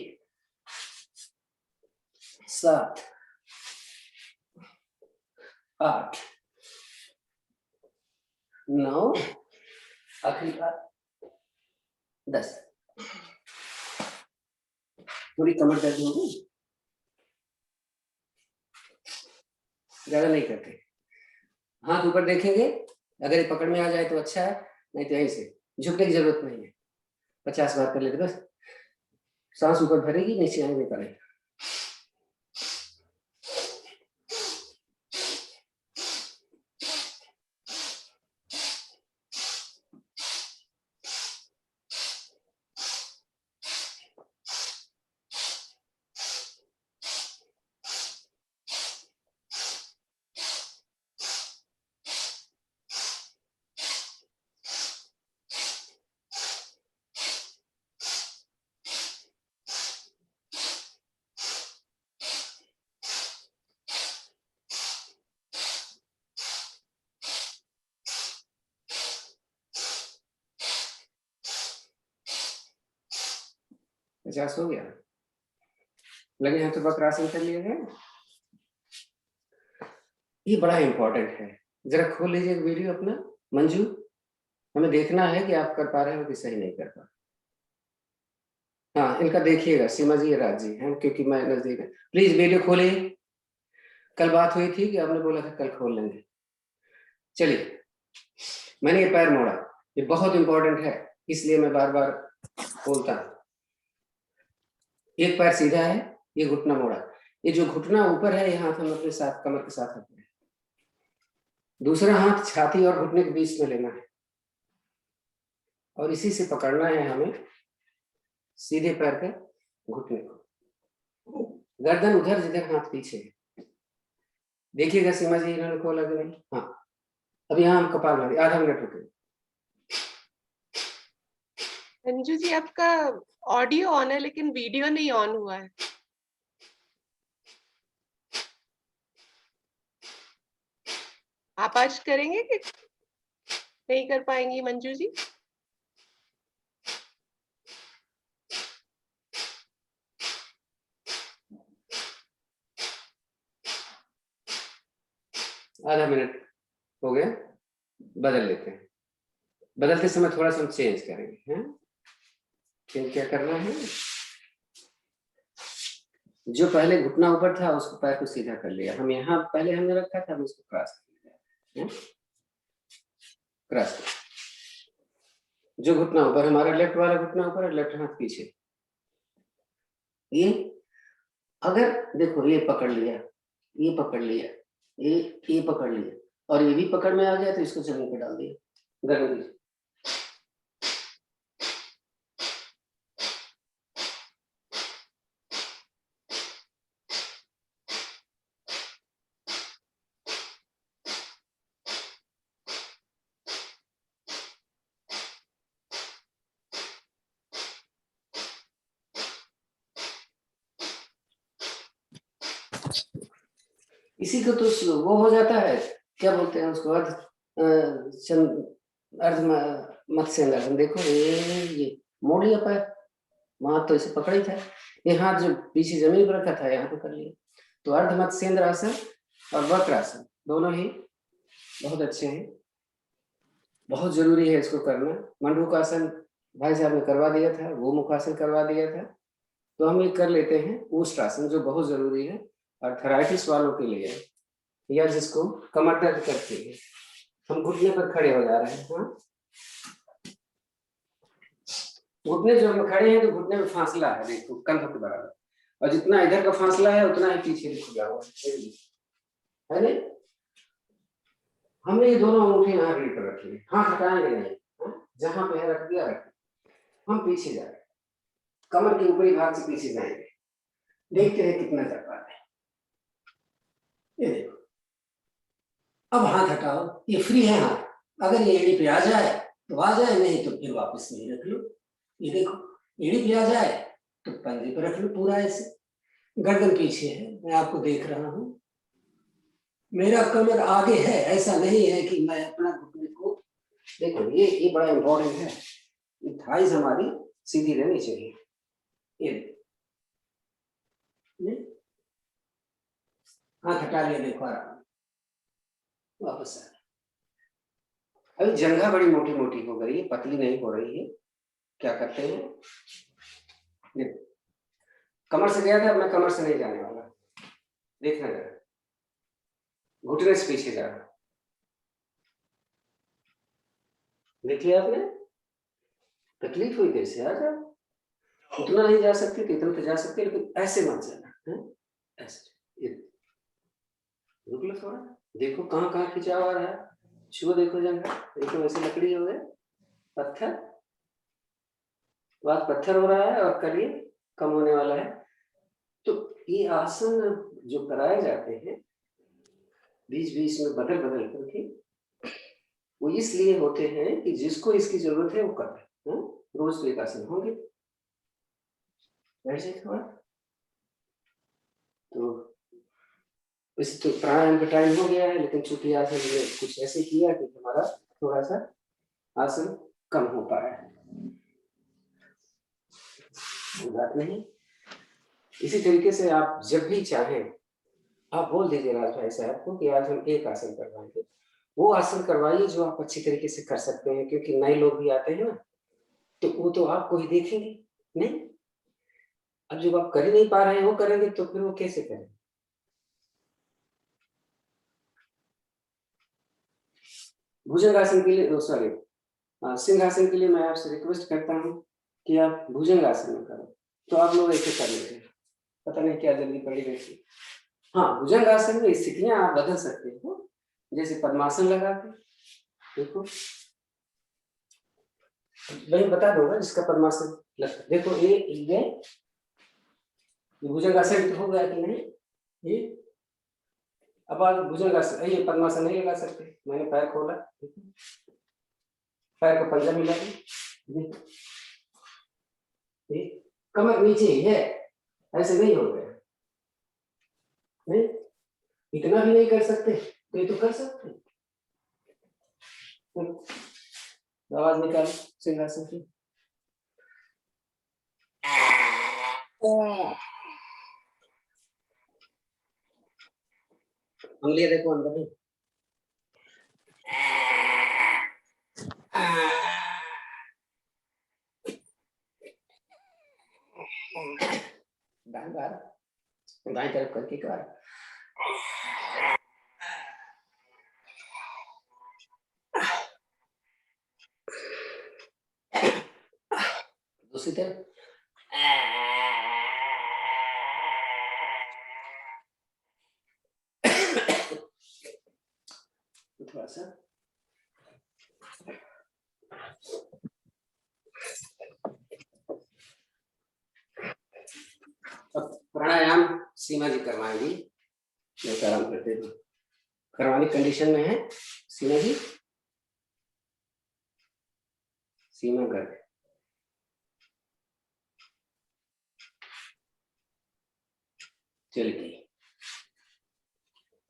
7 8 9 आखिरी बार 10। थोड़ी कमर दर्द होगी, ज्यादा नहीं करते। हाथ ऊपर देखेंगे, अगर ये पकड़ में आ जाए तो अच्छा है, नहीं तो यहीं से झुकने की जरूरत नहीं है। 50 बार कर लेते बस। सांस ऊपर भरेगी, नीचे आने निकालेगी। पचास हो गया, लगे हाथ वक्रासन कर लिए हैं। ये बड़ा इंपॉर्टेंट है, जरा खोल लीजिए वीडियो अपना। मंजू, हमें देखना है कि आप कर पा रहे हो कि सही नहीं कर पा रहे। हाँ, इनका देखिएगा, सीमा जी, राज जी हैं, क्योंकि मैं नजदीक है। प्लीज वीडियो खोलिए। कल बात हुई थी कि आपने बोला था कल खोल लेंगे। चलिए, मैंने ये पैर मोड़ा, ये बहुत इंपॉर्टेंट है, इसलिए मैं बार बार बोलता हूं। एक पैर सीधा है, ये घुटना मोड़ा, ये जो घुटना ऊपर है, ये हाथ हम अपने साथ कमर के साथ रखते हैं। दूसरा हाथ छाती और घुटने के बीच में लेना है और इसी से पकड़ना है हमें सीधे पैर के घुटने को। गर्दन उधर जिधर हाथ पीछे है। देखिएगा सीमा जी, इन्होंने खोला कि नहीं? हाँ, अब यहाँ हम कपाल मारिए, आधा मिनट रुके। मंजू जी, आपका ऑडियो ऑन है लेकिन वीडियो नहीं ऑन हुआ है। आप आज करेंगे कि नहीं कर पाएंगी मंजू जी? आधा मिनट हो गया, बदल लेते हैं। बदलते समय थोड़ा सा हम चेंज करेंगे, हैं? क्या करना है? जो पहले घुटना ऊपर था उसको पैर को सीधा कर लिया। हम यहाँ पहले हमने रखा था, हम उसको क्रॉस कर लिया। क्रॉस। जो घुटना ऊपर, हमारा लेफ्ट वाला घुटना ऊपर है, लेफ्ट हाथ पीछे। ये अगर देखो, ये पकड़ लिया, ये पकड़ लिया, ये पकड़ लिया, और ये भी पकड़ में आ गया तो इसको जमीन पे डाल दिया। गर्दन नीचे। इसी को तो वो हो जाता है, क्या बोलते हैं उसको, अर्ध मत्स्य। हम देखो, ये मोड़ लिया पैर, वहां तो इसे पकड़ ही था। ये हाथ जो पीछे जमीन पर रखा था, यहाँ पे कर लिया। तो अर्ध मत्स्येंद्र आसन और वक्रासन दोनों ही बहुत अच्छे हैं, बहुत जरूरी है इसको करना। मंडूकासन भाई साहब ने करवा दिया था, वो मुखासन करवा दिया था, तो हम ये कर लेते हैं ऊष्टासन, जो बहुत जरूरी है आर्थराइटिस वालों के लिए, या जिसको कमर दर्द करती है। हम घुटने पर खड़े हो जा रहे हैं। हाँ, घुटने जो हम खड़े हैं तो घुटने में फासला है, देखो कंध के बराबर, और जितना इधर का फासला है उतना ही पीछे खुला हुआ है नहीं? हमने ये दोनों अंगूठे यहाँ रीढ़ पर रखी है, हाथ हटाएंगे नहीं। हाँ? जहां पे है रख दिया, रख। हम पीछे जा रहे हैं, कमर के ऊपरी भाग से पीछे जाएंगे। देखते हैं कितना जा पाते हैं। ये देखो, अब हाथ हटाओ, ये फ्री है हाथ, अगर ये एड़ी पे आ जाए तो आ जाए, नहीं तो फिर वापस नहीं रख लो। ये देखो, एड़ी पे आ जाए तो पंजे पे रख लो पूरा ऐसे। गर्दन पीछे है, मैं आपको देख रहा हूं, मेरा कमर आगे है, ऐसा नहीं है कि मैं अपना घुटने को देखो ये बड़ा इंपॉर्टेंट है, ये थाइज हमारी सीधी रहनी चाहिए। ये हाथ हटा लिया, देखो आराम, वापस आ। अभी जंघा बड़ी मोटी मोटी हो गई है, पतली नहीं हो रही है। क्या करते हैं, देखो कमर से गया था, अब मैं कमर से नहीं जाने वाला, देखना जरा, घुटने से पीछे जा रहा, देख लिया आपने? तकलीफ हुई कैसे? आ जाओ, उतना नहीं जा सकते तो इतना तो जा सकते, लेकिन ऐसे मत जाना है, ऐसे। ये रुक लो थोड़ा, देखो कहाँ कहाँ खिंचाव आ रहा है, छुओ, देखो जंघा, देखो वैसे लकड़ी हो गए, पत्थर, बात पत्थर हो रहा है और करिए कम होने वाला है। तो ये आसन जो कराए जाते हैं बीच बीच में बदल बदल करके, वो इसलिए होते हैं कि जिसको इसकी जरूरत है वो कर रहे हैं। रोज तो एक आसन होंगे, बैठ जाए थोड़ा। तो वैसे तो प्राणायाम का टाइम हो गया है, लेकिन चूंकि आसन ने कुछ ऐसे किया कि हमारा थोड़ा सा आसन कम हो पा रहा है, बात नहीं। इसी तरीके से आप जब भी चाहें आप बोल दीजिए राज भाई साहब को कि आज हम एक आसन करवाएंगे, वो आसन करवाइए जो आप अच्छी तरीके से कर सकते हैं, क्योंकि नए लोग भी आते हैं ना, तो वो तो आपको ही देखेंगे नहीं। अब जब आप कर ही नहीं पा रहे हैं वो करेंगे तो फिर वो कैसे करें? भुजंगासन के लिए, सॉरी सिंहासन के लिए मैं आपसे रिक्वेस्ट करता हूँ कि आप भुजंगासन में करो। तो आप लोग ऐसे कर लेते हैं, पता नहीं क्या जल्दी पड़ी रहती। हाँ, भुजंगासन में स्थितियां आप बदल सकते हो, जैसे पद्मासन लगा के देखो, वही बता दूंगा जिसका पद्मासन लगता है। देखो ये भुजंगासन हो गया कि नहीं, ये अब आप भुजंगासन, ये पद्मासन नहीं लगा सकते, मैंने पैर खोला, पैर को पंजा मिला के, कमर नीचे ही है, ऐसे नहीं हो गया, नहीं इतना भी नहीं कर सकते तो ये तो कर सकते। आवाज निकाल सिंहासन की, उंगलियां देखो अंदर ही, दाएं तरफ करके कर, दूसरी तरफ थोड़ा सा प्राणायाम सीमा जी करवाएंगी, मैं आराम करते हुए करवाने कंडीशन में है। सीमा जी, सीमा गर्ग, चलिए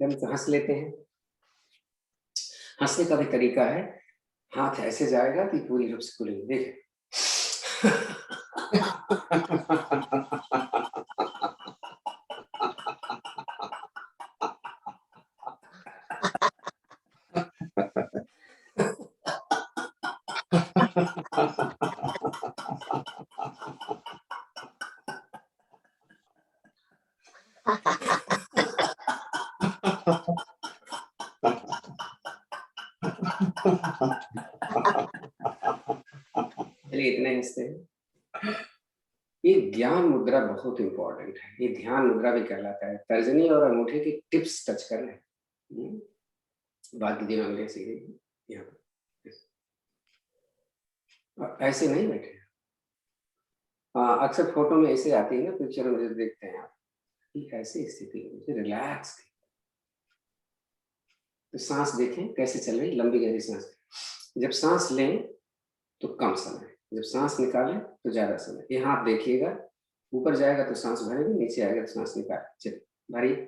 हम हंस लेते हैं। हंसने का भी तरीका है, हाथ ऐसे जाएगा कि पूरी रूप से खुलेगी, देखें। चलिए इतने हंसते हैं। ये ज्ञान मुद्रा बहुत इंपॉर्टेंट है, ये ध्यान मुद्रा भी कहलाता है। तर्जनी और अंगूठे की टिप्स टच कर लें, बाकी दिनों में सीधे यहाँ ऐसे नहीं बैठे। हाँ, अक्सर फोटो में ऐसे आती है ना, पिक्चर में जो देखते हैं आप, ऐसी स्थिति में रिलैक्स, तो सांस देखें कैसे चल रही, लंबी गहरी सांस। जब सांस लें तो कम समय, जब सांस निकालें तो ज्यादा समय। ये हाथ देखिएगा, ऊपर जाएगा तो सांस भरेगी, नीचे आएगा तो सांस निकाल, चलिए भरिए।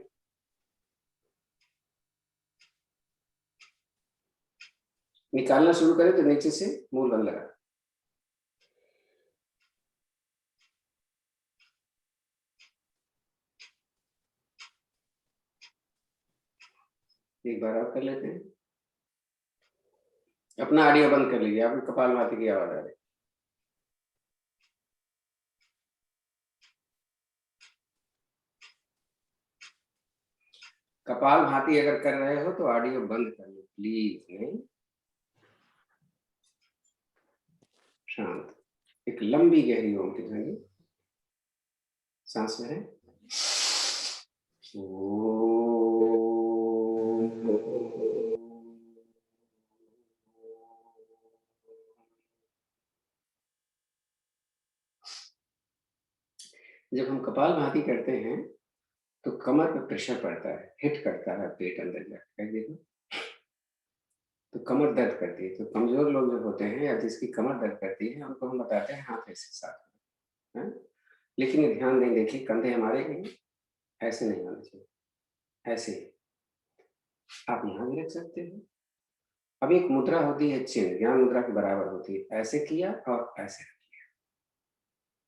निकालना शुरू करें तो नीचे से मूल बल लगा। एक बार और कर लेते हैं। अपना ऑडियो बंद कर लीजिए, आपको कपालभाति की आवाज आ रही है। कपालभाति अगर कर रहे हो तो ऑडियो बंद कर लो प्लीज। नहीं, शांत, एक लंबी गहरी ओम की ध्वनि, सांस भरें। जब हम कपालभाति करते हैं तो कमर पे प्रेशर पड़ता है, हिट करता है पेट अंदर जाकर, देखो तो कमर दर्द करती है। तो कमजोर लोग जो होते हैं या जिसकी कमर दर्द करती है उनको हम बताते हैं हाथ ऐसे साथ करो, लेकिन ये ध्यान नहीं, देखिए कंधे हमारे ऐसे नहीं होने चाहिए, ऐसे आप यहाँ भी रख सकते हो। अब एक मुद्रा होती है चिन्ह, ज्ञान मुद्रा के बराबर होती है, ऐसे किया और ऐसे किया।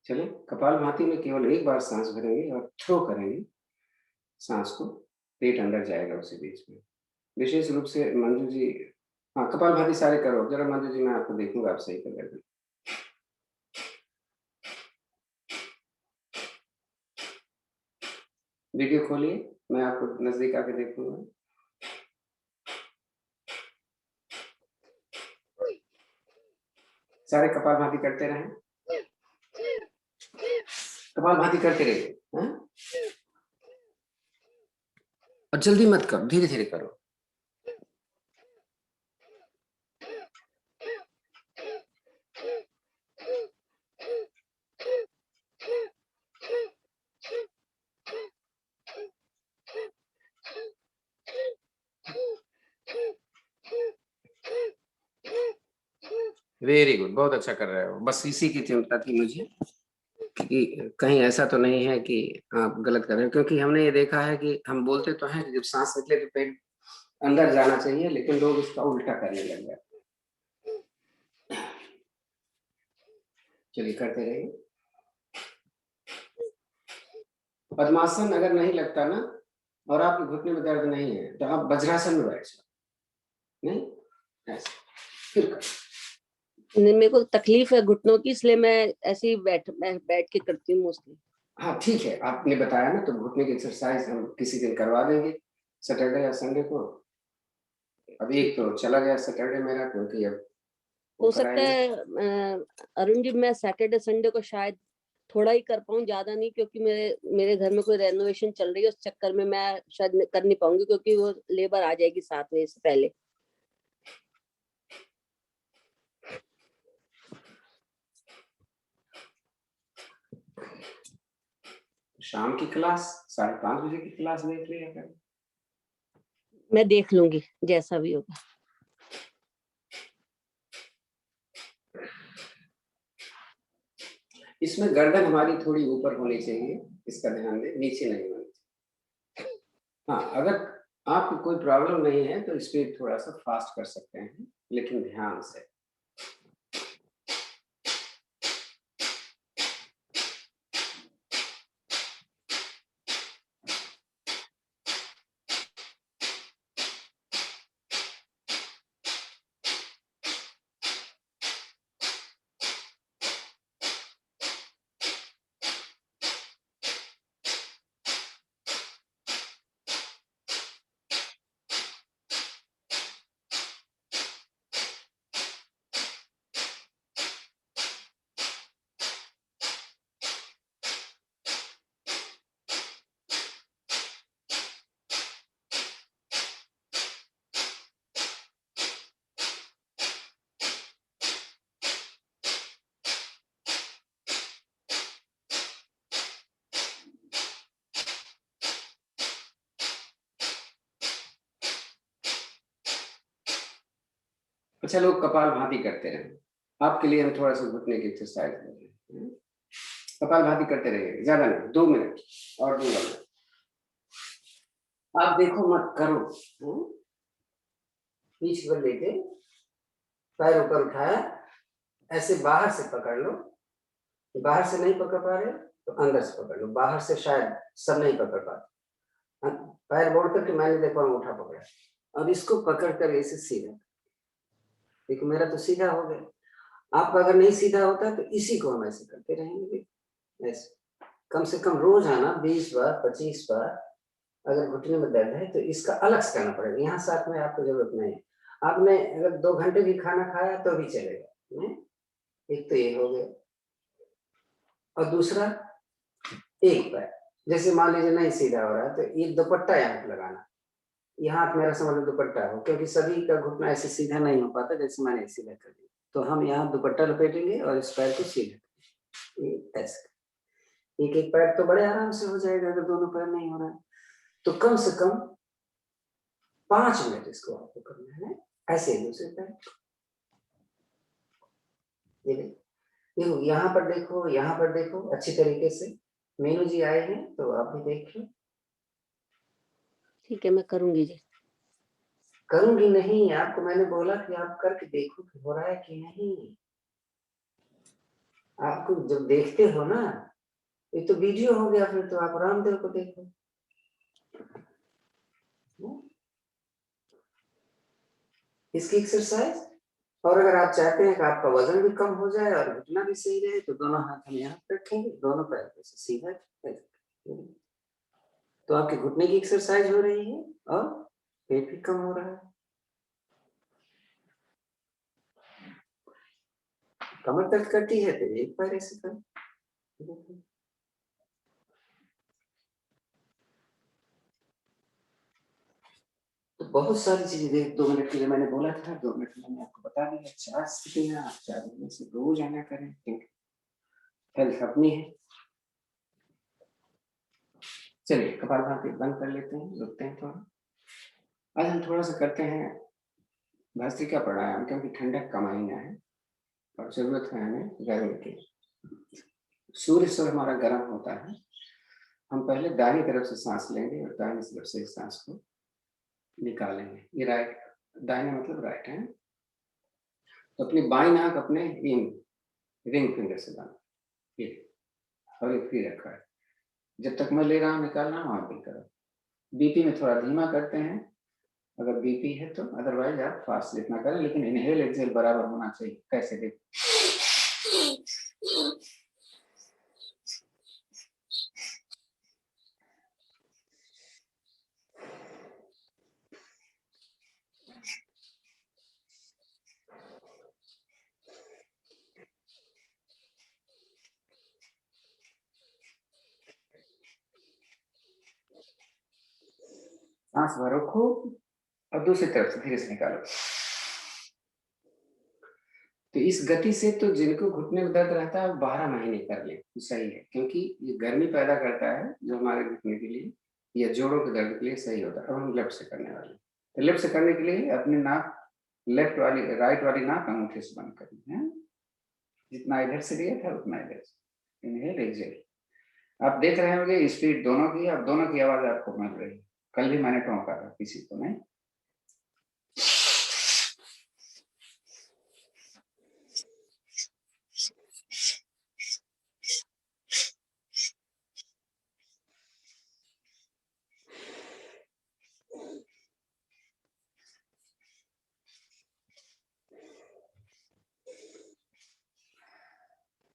चले कपालभाति में केवल एक बार सांस भरेंगे और थ्रो करेंगे सांस को, पेट अंदर जाएगा उसी बीच में। विशेष रूप से मंजू जी, हाँ कपालभाति सारे करो जरा मंजू जी, मैं आपको देखूंगा आप सही कर लेंगे। वीडियो खोलिए, मैं आपको नजदीक आके देखूंगा। सारे कपालभाति करते रहें, कपालभाति करते रहिए, और जल्दी मत करो, धीरे धीरे करो। वेरी गुड, बहुत अच्छा कर रहे हो। बस इसी की चिंता थी मुझे कि कहीं ऐसा तो नहीं है कि आप गलत कर रहे हो, क्योंकि हमने ये देखा है कि हम बोलते तो हैं जब सांस निकले तो पेट अंदर जाना चाहिए, लेकिन लोग इसका उल्टा करने लग जाते। चलिए करते रहिए। पद्मासन अगर नहीं लगता ना और आपके घुटने में दर्द नहीं है तो आप वज्रासन में बैठ जाओ, नहीं ऐसे फिर कर। मेरे को तकलीफ है घुटनों की, इसलिए मैं ऐसे ही बैठ के करती हूँ मोस्टली। हाँ ठीक है, आपने बताया ना, तो घुटने की एक्सरसाइज हम किसी दिन करवा देंगे, सैटरडे या संडे को। अभी एक तो चला गया सैटरडे मेरा, क्योंकि अब हो सकता है अरुण जी मैं सैटरडे संडे को शायद थोड़ा ही कर पाऊँ, ज्यादा नहीं, क्योंकि मेरे घर में कोई रेनोवेशन चल रही है, उस चक्कर में मैं शायद कर नहीं पाऊंगी, क्योंकि वो लेबर आ जाएगी 7 बजे से पहले। शाम की क्लास 5:30 बजे की क्लास देख लिया कर। मैं देख लूंगी जैसा भी होगा। इसमें गर्दन हमारी थोड़ी ऊपर होनी चाहिए, इसका ध्यान दें, नीचे नहीं होनी चाहिए। हाँ अगर आपको कोई प्रॉब्लम नहीं है तो स्पीड थोड़ा सा फास्ट कर सकते हैं, लेकिन ध्यान से। अच्छा लोग कपालभाति करते रहे, आपके लिए हम थोड़ा सा घुटने की एक्सरसाइज कर रहे हैं। कपालभाति करते रहिए, ज्यादा नहीं, 2 मिनट और 2 मिनट। आप देखो मत करो, पीछ पर लेके पैर ऊपर उठाया, ऐसे बाहर से पकड़ लो, बाहर से नहीं पकड़ पा रहे तो अंदर से पकड़ लो, बाहर से शायद सब नहीं पकड़ पाते, पैर मोड़ करके मैंने देखो अंगूठा पकड़ा, अब इसको पकड़ कर ऐसे सीधा, देखो मेरा तो सीधा हो गया, आपका अगर नहीं सीधा होता तो इसी को हम ऐसे करते रहेंगे, ऐसे कम से कम रोजाना 20 बार 25 बार। अगर घुटने में दर्द है तो इसका अलग से करना पड़ेगा, यहाँ साथ में आपको जरूरत नहीं है। आपने अगर 2 घंटे भी खाना खाया तो भी चलेगा। एक तो ये हो गया, और दूसरा एक पैर, जैसे मान लीजिए नहीं सीधा हो रहा है तो एक दुपट्टा यहाँ पे लगाना, यहाँ मेरा समझ लो दुपट्टा हो, क्योंकि सभी का घुटना ऐसे सीधा नहीं हो पाता जैसे मैंने सीधा कर दिया, तो हम यहाँ दुपट्टा लपेटेंगे और इस पैर को सीधा करेंगे, ऐसे एक एक पैर तो बड़े आराम से हो जाएगा अगर दोनों पैर नहीं हो रहा है तो कम से कम 5 मिनट इसको आपको करना है, ऐसे ही दूसरे पैर, ये देखो यहाँ पर देखो, यहाँ पर देखो अच्छी तरीके से। मीनू जी आए हैं तो आप भी देखिए। ठीक है, मैं करूंगी जी। करूंगी नहीं, आपको मैंने बोला कि आप करके देखो कि हो रहा है कि नहीं। आपको जब देखते हो ना, ये तो वीडियो हो गया, फिर तो आप रामदेव को देखो। इसकी एक्सरसाइज, और अगर आप चाहते हैं कि आपका वजन भी कम हो जाए और घुटना भी सही रहे तो दोनों हाथ हम यहाँ रखेंगे, दोनों पैर को सीधा, तो आपके घुटने की एक्सरसाइज हो रही है और पेट भी कम हो रहा है। कमर दर्द करती है तो एक पैर ऐसे कर, तो बहुत सारी चीजें देख, 2 मिनट के लिए मैंने बोला था, 2 मिनट मैंने आपको बता दिया। 4 स्थितियां आप 4 महीने से रोज आना करें, हेल्थ अपनी है। चलिए कपालभाति बंद कर लेते हैं, रुकते हैं थोड़ा। आज हम थोड़ा सा करते हैं भस्त्रिका प्राणायाम, क्योंकि ठंडक का महीना है और जरूरत है हमें गर्मी की। सूर्य से हमारा गर्म होता है। हम पहले दाहिनी तरफ से सांस लेंगे और दाहिनी तरफ से सांस को निकालेंगे। ये राइट, दाहिना मतलब राइट है। तो अपनी बाई नाक अपने रिंग फिंगर से बांध, ये और ये फ्री रखा है। जब तक मैं ले रहा हूँ निकालना वहां भी करो। बीपी में थोड़ा धीमा करते हैं अगर बीपी है तो, अदरवाइज आप फास्ट जितना करें, लेकिन इनहेल एक्सहेल बराबर होना चाहिए। कैसे देख, सांस भरो खूब और दूसरी तरफ से धीरे से निकालो। तो इस गति से तो जिनको घुटने में दर्द रहता है 12 महीने कर ले तो सही है, क्योंकि ये गर्मी पैदा करता है जो हमारे घुटने के लिए या जोड़ों के दर्द के लिए सही होता है। अब हम लेफ्ट से करने वाले हैं। तो लेफ्ट से करने के लिए अपनी नाक लेफ्ट वाली, राइट वाली नाक अंगूठे से बंद करनी है। जितना इधर से लिया था उतना इधर से। Inhale exhale. आप देख रहे होंगे स्पीड दोनों की, अब दोनों की आवाज आपको मिल रही है। कल भी मैंने टोंका था, किसी को नहीं।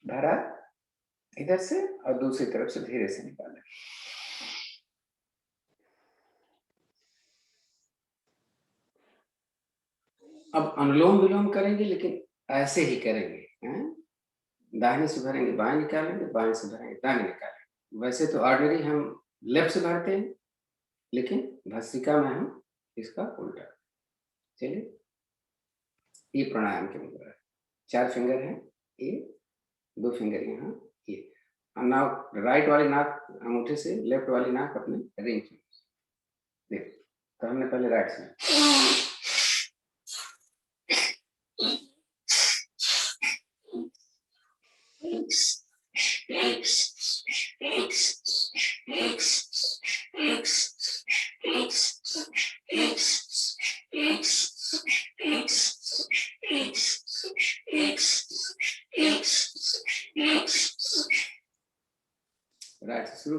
भरा इधर से और दूसरी तरफ से धीरे से निकालें। अब अनुलोम विलोम करेंगे, लेकिन ऐसे ही करेंगे। दाहिने से भरेंगे बाएं निकालेंगे, बाएं से भरेंगे दाहिने निकालेंगे। वैसे तो ऑर्डिनरी हम लेफ्ट से भरते हैं, लेकिन भस्त्रिका में हम इसका उल्टा। चलिए, ये प्राणायाम के मुद्रा है। 4 फिंगर हैं, ये 2 फिंगर यहाँ, ये नाक, राइट वाली नाक अंगूठे से, लेफ्ट वाली नाक अपने रिंग फिंगर से। देखो, तो हमने पहले राइट से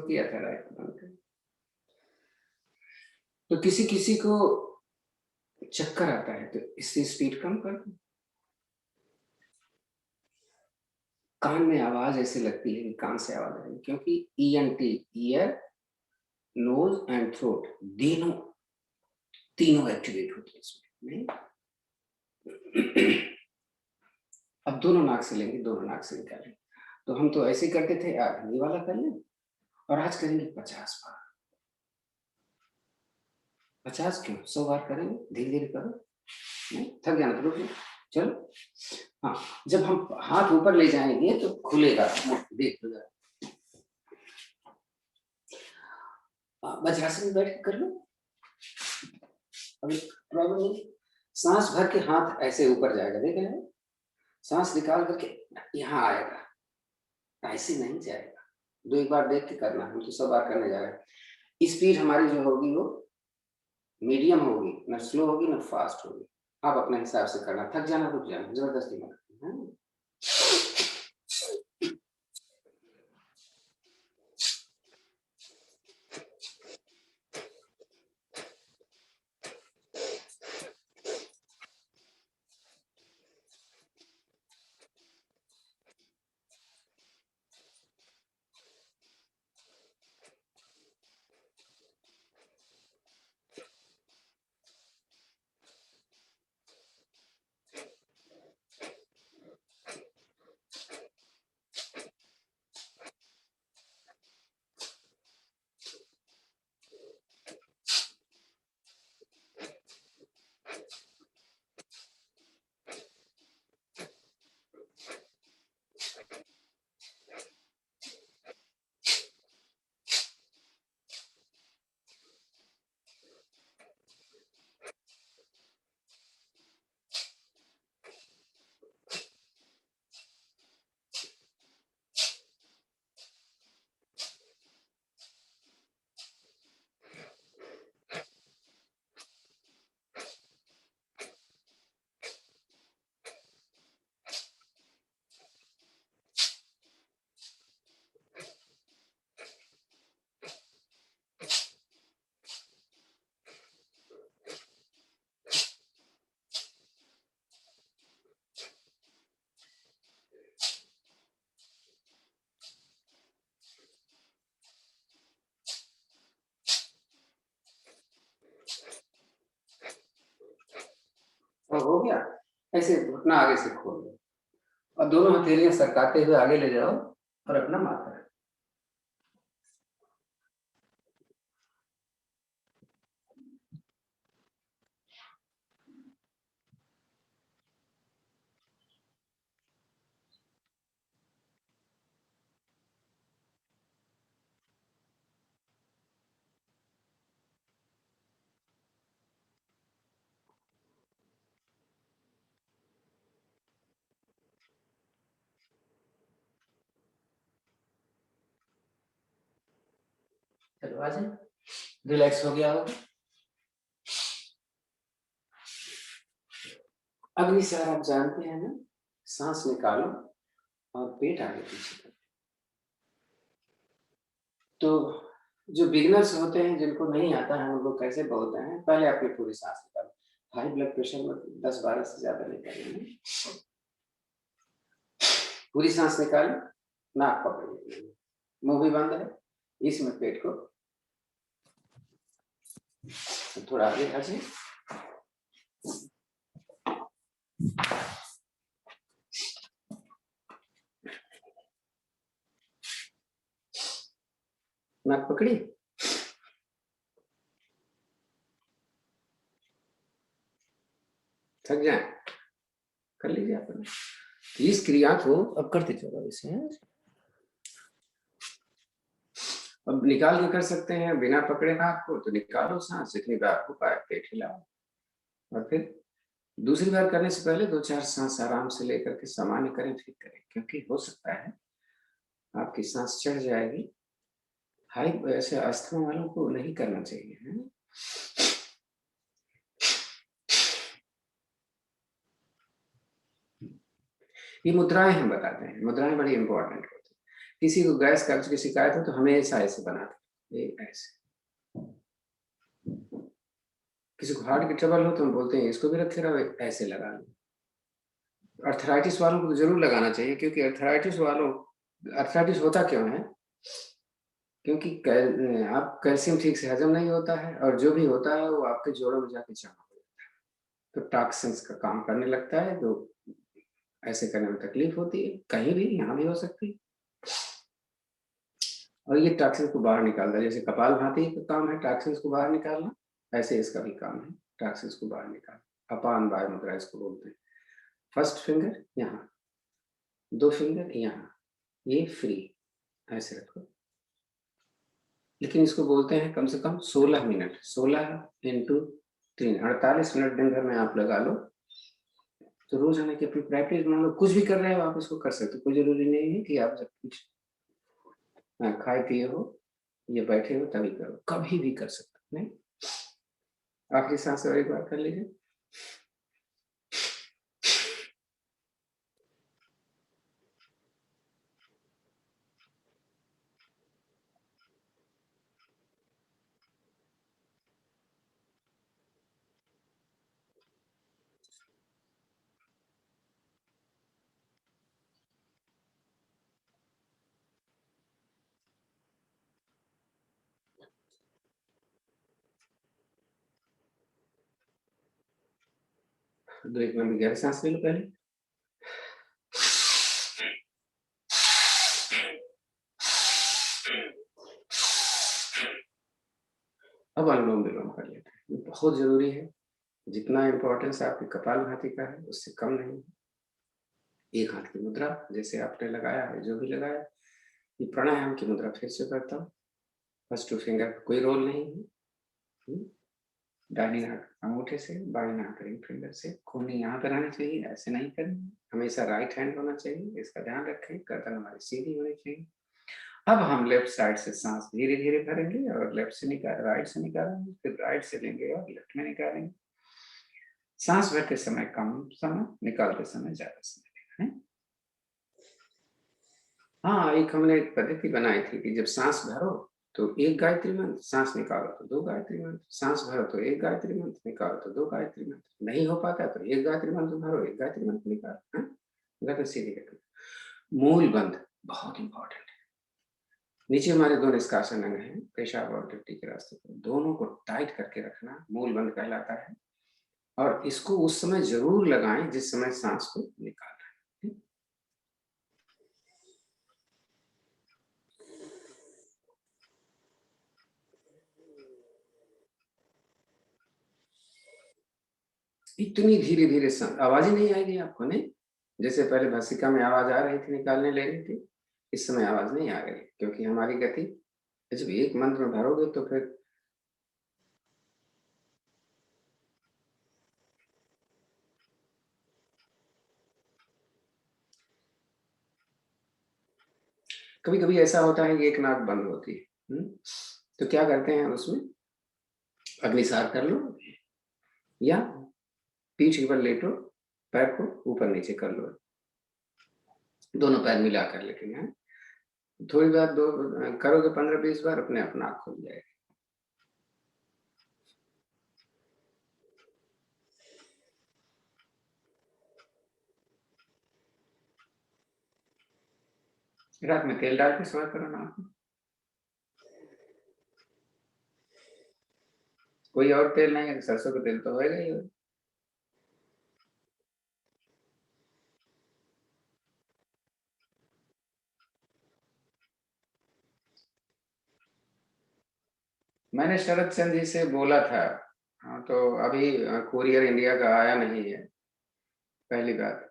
किया था राइट बंद कर। तो किसी किसी को चक्कर आता है तो इसकी स्पीड कम कर दो। कान में आवाज ऐसे लगती है कि कान से आवाज आ रही है, क्योंकि ENT ear nose and throat तीनों एक्टिवेट होते हैं इसमें नहीं। अब दोनों नाक से लेंगे, दोनों नाक से निकालेंगे। तो हम तो ऐसे करते थे, ये वाला कर लें और आज करेंगे 50 बार। 50 क्यों, 100 बार करेंगे, धीरे धीरे करो, नहीं थक जाना तो रुकिए। चलो हाँ, जब हम हाथ ऊपर ले जाएंगे तो खुलेगा, देख लो। वज्रासन में बैठ के कर लो, अभी प्रॉब्लम नहीं। सांस भर के हाथ ऐसे ऊपर जाएगा, देख रहे हैं, सांस निकाल करके यहाँ आएगा, ऐसे नहीं जाएगा। 2 बार देख के करना, हम तो 100 बार करने जा रहे हैं। स्पीड हमारी जो होगी वो मीडियम होगी, ना स्लो होगी ना फास्ट होगी। आप अपने हिसाब से करना, थक जाना रुक जाना, जबरदस्ती मत करना। और हो गया। ऐसे घुटना आगे से खोल लो और दोनों हथेलियां सरकाते हुए आगे ले जाओ और अपना माथा रखो। चलो आ जाए, रिलैक्स हो गया होगा। अगली सार आप जानते हैं ना, सांस निकालो और पेट आगे पीछे करो। तो जो बिगिनर्स होते हैं, जिनको नहीं आता है, उन लोग कैसे बोलते हैं, पहले अपनी पूरी सांस निकालो। हाई ब्लड प्रेशर में 10-12 से ज्यादा नहीं करेंगे। पूरी सांस निकालो, नाक पकड़िए, मुंह भी बंद है, इसमें पेट को थोड़ा आगे खींचिए। नाक पकड़ी, थक जाए कर लीजिए आप। इस क्रिया को अब करते चलो इसे। अब निकाल के कर सकते हैं, बिना पकड़े नाक को, तो निकालो सांस जितनी बार आपको पेट हिलाओ, और फिर दूसरी बार करने से पहले 2-4 सांस आराम से लेकर के सामान्य करें, फिर करें, क्योंकि हो सकता है आपकी सांस चढ़ जाएगी। हाई ऐसे अस्थमा वालों को नहीं करना चाहिए है। ये मुद्राएं हम बताते हैं, मुद्राएं बड़ी इंपॉर्टेंट होती है। किसी को गैस कब्ज की शिकायत हो तो हमेशा ऐसे बना दे, ऐसे। किसी को हार्ट की ट्रबल हो तो हम बोलते हैं इसको भी रखे रहो, ऐसे लगा लो। अर्थराइटिस वालों को तो जरूर लगाना चाहिए, क्योंकि अर्थराइटिस होता क्यों है? क्योंकि आप कैल्शियम ठीक से हजम नहीं होता है, और जो भी होता है वो आपके जोड़ों में जाके जमा हो जाता है, तो टॉक्सिन्स का काम करने लगता है, तो ऐसे करने में तकलीफ होती है। कहीं भी, यहाँ भी हो सकती है, और ये टॉक्सिन को बाहर निकालता है। जैसे कपालभाति का काम है टॉक्सिन्स को बाहर निकालना, ऐसे इसका भी काम है टॉक्सिन्स को बाहर निकालना। अपान वायु मुद्रा इसको बोलते हैं। फर्स्ट फिंगर यहाँ, 2 फिंगर यहाँ, ये फ्री, ऐसे रखो। लेकिन इसको बोलते हैं कम से कम 16 मिनट, 16 इंटू 3, 48 मिनट दिन भर में आप लगा लो। तो रोज हमें की अपनी प्रैक्टिस बना लो। कुछ भी कर रहे हो आप इसको कर सकते हो, कोई जरूरी नहीं है कि आप जब कुछ खाए पिए हो या बैठे हो तभी करो, कभी भी कर सकते हो। नहीं, आखिरी सांस और एक बार कर लीजिए। दो एक लंबी गहरी सांस ले लो पहले। अब अनुलोम विलोम कर लेते हैं, ये बहुत जरूरी है। जितना इंपॉर्टेंस आपकी कपालभाति का है उससे कम नहीं है। एक हाथ की मुद्रा जैसे आपने लगाया है, जो भी लगाया, ये प्राणायाम की मुद्रा फिर से करता हूँ। फर्स्ट 2 फिंगर कोई रोल नहीं है। दाहिनी नाक अंगूठे से, बाएं नाक रिंग फिंगर से। खूनी यहाँ पर आनी चाहिए, ऐसे नहीं करनी, हमेशा राइट हैंड होना चाहिए, इसका ध्यान रखें। गर्दन हमारी सीधी होनी चाहिए। अब हम लेफ्ट साइड से सांस धीरे धीरे भरेंगे और लेफ्ट से राइट से निकालेंगे, फिर राइट से लेंगे और लेफ्ट में निकालेंगे। सांस भरते समय कम समय, निकालते समय ज्यादा समय लेना है। हाँ, एक हमने एक पद्धति बनाई थी कि जब सांस भरो तो 1 गायत्री मंत्र, सांस निकालो तो 2 गायत्री मंत्र, सांस भरो तो 1 गायत्री मंत्र, निकालो तो 2 गायत्री मंत्र। नहीं हो पाता तो 1 गायत्री मंत्र भरो, 1 गायत्री मंत्र निकालो। गर्दन सीधी रखो। मूल बंध बहुत इंपॉर्टेंट है। नीचे हमारे 2 निष्कासन अंग हैं, पेशाब और टट्टी के रास्ते पर, दोनों को टाइट करके रखना मूल बंध कहलाता है। और इसको उस समय जरूर लगाएं जिस समय सांस को निकाल रहे हैं। इतनी धीरे धीरे आवाज ही नहीं आएगी आपको, नहीं? जैसे पहले भस्त्रिका में आवाज आ रही थी, निकालने ले रही थी, इस समय आवाज नहीं आ रही, क्योंकि हमारी गति जब एक मंत्र में भरोगे तो फिर कभी कभी ऐसा होता है कि एक नाक बंद होती है। तो क्या करते हैं उसमें, अग्निसार कर लो या पीठ के बल लेटो, पैर को ऊपर नीचे कर लो, दोनों पैर मिला कर। लेकिन थोड़ी बार करोगे 15-20 बार, अपने आप नाक खुल जाएगी। रात में तेल डाल के सोया करो नाक में। कोई और तेल नहीं है, सरसों का तेल तो होएगा ही। मैंने शरद चंद्र जी से बोला था, तो अभी कुरियर इंडिया का आया नहीं है, पहली बात।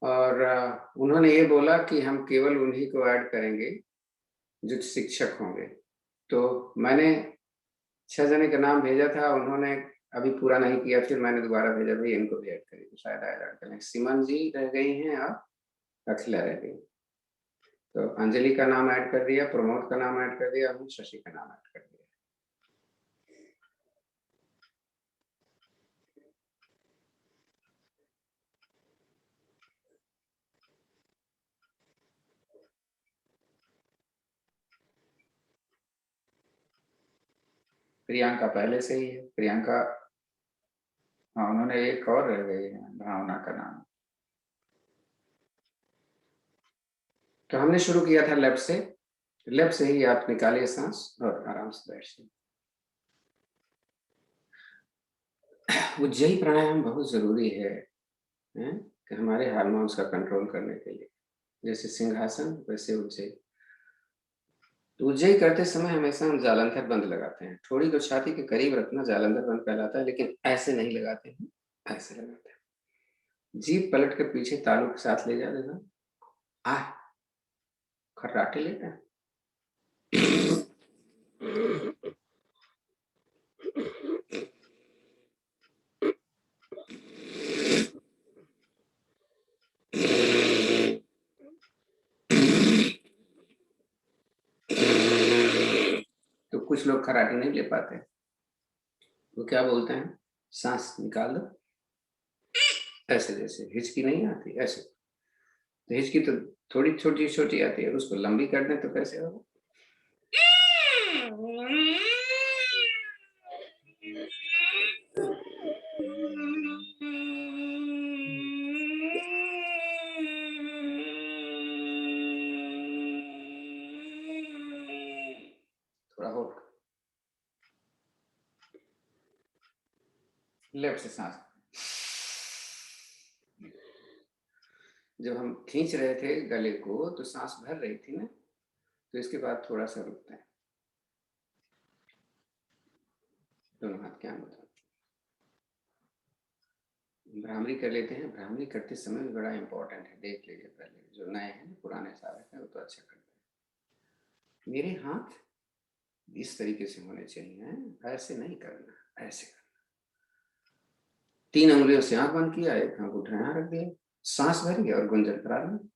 और उन्होंने ये बोला कि हम केवल उन्हीं को ऐड करेंगे जो शिक्षक होंगे। तो मैंने 6 जने का नाम भेजा था, उन्होंने अभी पूरा नहीं किया, फिर मैंने दोबारा भेजा, भाई इनको भी ऐड करें, शायद ऐड करें। सिमन जी रह गई हैं और अखिला रह गई। तो अंजलि का नाम ऐड कर दिया, प्रमोद का नाम ऐड कर दिया, और शशि का नाम ऐड कर दिया। प्रियंका पहले से ही है। प्रियंका, हाँ उन्होंने एक और रह गई है, भावना का नाम। तो हमने शुरू किया था लेफ्ट से। लेफ्ट से ही आप निकालिए सांस और आराम से बैठिए। उज्जयी प्राणायाम बहुत जरूरी है कि हमारे हार्मोन्स का कंट्रोल करने के लिए। जैसे सिंहासन वैसे उज्जयी। तो उज्जयी करते समय हमेशा हम जालंधर बंद लगाते हैं। थोड़ी को छाती के करीब रखना जालंधर बंद कहलाता है, लेकिन ऐसे नहीं लगाते हैं, ऐसे लगाते हैं। जीभ पलट कर पीछे तालू के साथ ले जा देना। खर्राटे लेना। तो कुछ लोग खर्राटे नहीं ले पाते, वो क्या बोलते हैं, सांस निकाल दो ऐसे, जैसे हिचकी नहीं आती ऐसे। तो हिचकी तो थोड़ी छोटी छोटी आती है, उसको लंबी कर दें तो कैसे होगा। थोड़ा होल्ड। लेफ्ट से सांस। जब हम खींच रहे थे गले को तो सांस भर रही थी ना, तो इसके बाद थोड़ा सा रुकते हैं। दोनों हाथ क्या बताओ। भ्रामरी कर लेते हैं। भ्रामरी करते समय भी बड़ा इंपॉर्टेंट है, देख लीजिए पहले। जो नए हैं पुराने साधक हैं वो तो अच्छा करते हैं। मेरे हाथ इस तरीके से होने चाहिए, ऐसे नहीं करना, ऐसे करना। 3 उंगलियों से आंख बंद किया, एक अंगूठा यहाँ रख दिया, सांस भरी और गुंजन प्रारंभ।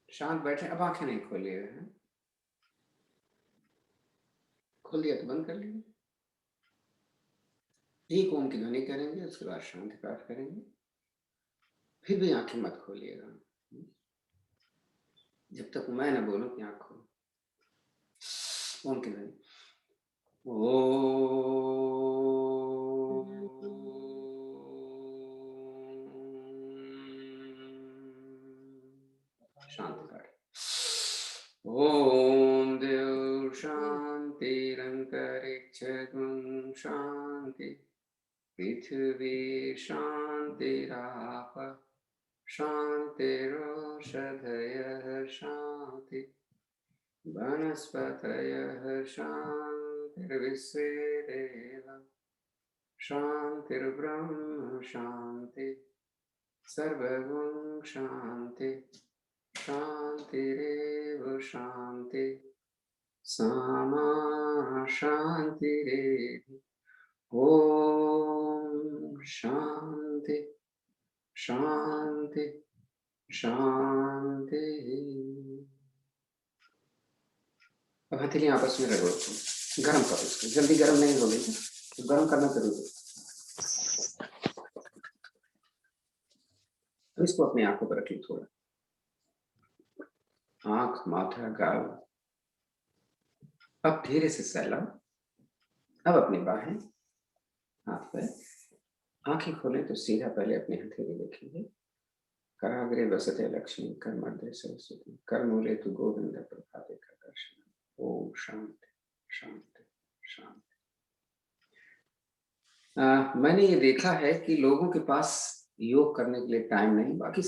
शांत बैठे। अब आंखें नहीं खोलिएगा, खोल दिया तो बंद कर लीजिए। एक ओम की ध्वनि करेंगे, उसके बाद शांति पाठ करेंगे, फिर भी आंखें मत खोलिएगा जब तक मैं ना बोलूं कि आंख खोलो। ओम की ध्वनि। शांति पाठ। ओम देव शांतिरंतरिक्षं शांति, पृथ्वी शांतिराप शांतिरोषधयः शांति, वनस्पतयः शांतिर्विश्वे देवा शांतिर्ब्रह्म शांति, सर्वगुण शांति, शांतिरेव शांति, सामा शांतिरेव। ओम शांति शांति शांति। अब हथेली आपस में रगड़ो, गर्म करो इसको। जल्दी गर्म नहीं हो गई तो गर्म करना जरूरी है। तो इसको अपनी आंखों पर रखिए थोड़ा। आंख, माथा, गाल। अब धीरे से सहलाओ। अब अपनी बाहें, हाथ पैर। आंखें खोलें तो सीधा पहले अपनी हथेली देखेंगे। कराग्रे वसते लक्ष्मी, कर मध्य सरस्वती, कर मूले तु गोविंद प्रभाते का दर्शन। ओम शांति शांति शांति। मैंने ये देखा है कि लोगों के पास योग करने के लिए टाइम नहीं, बाकी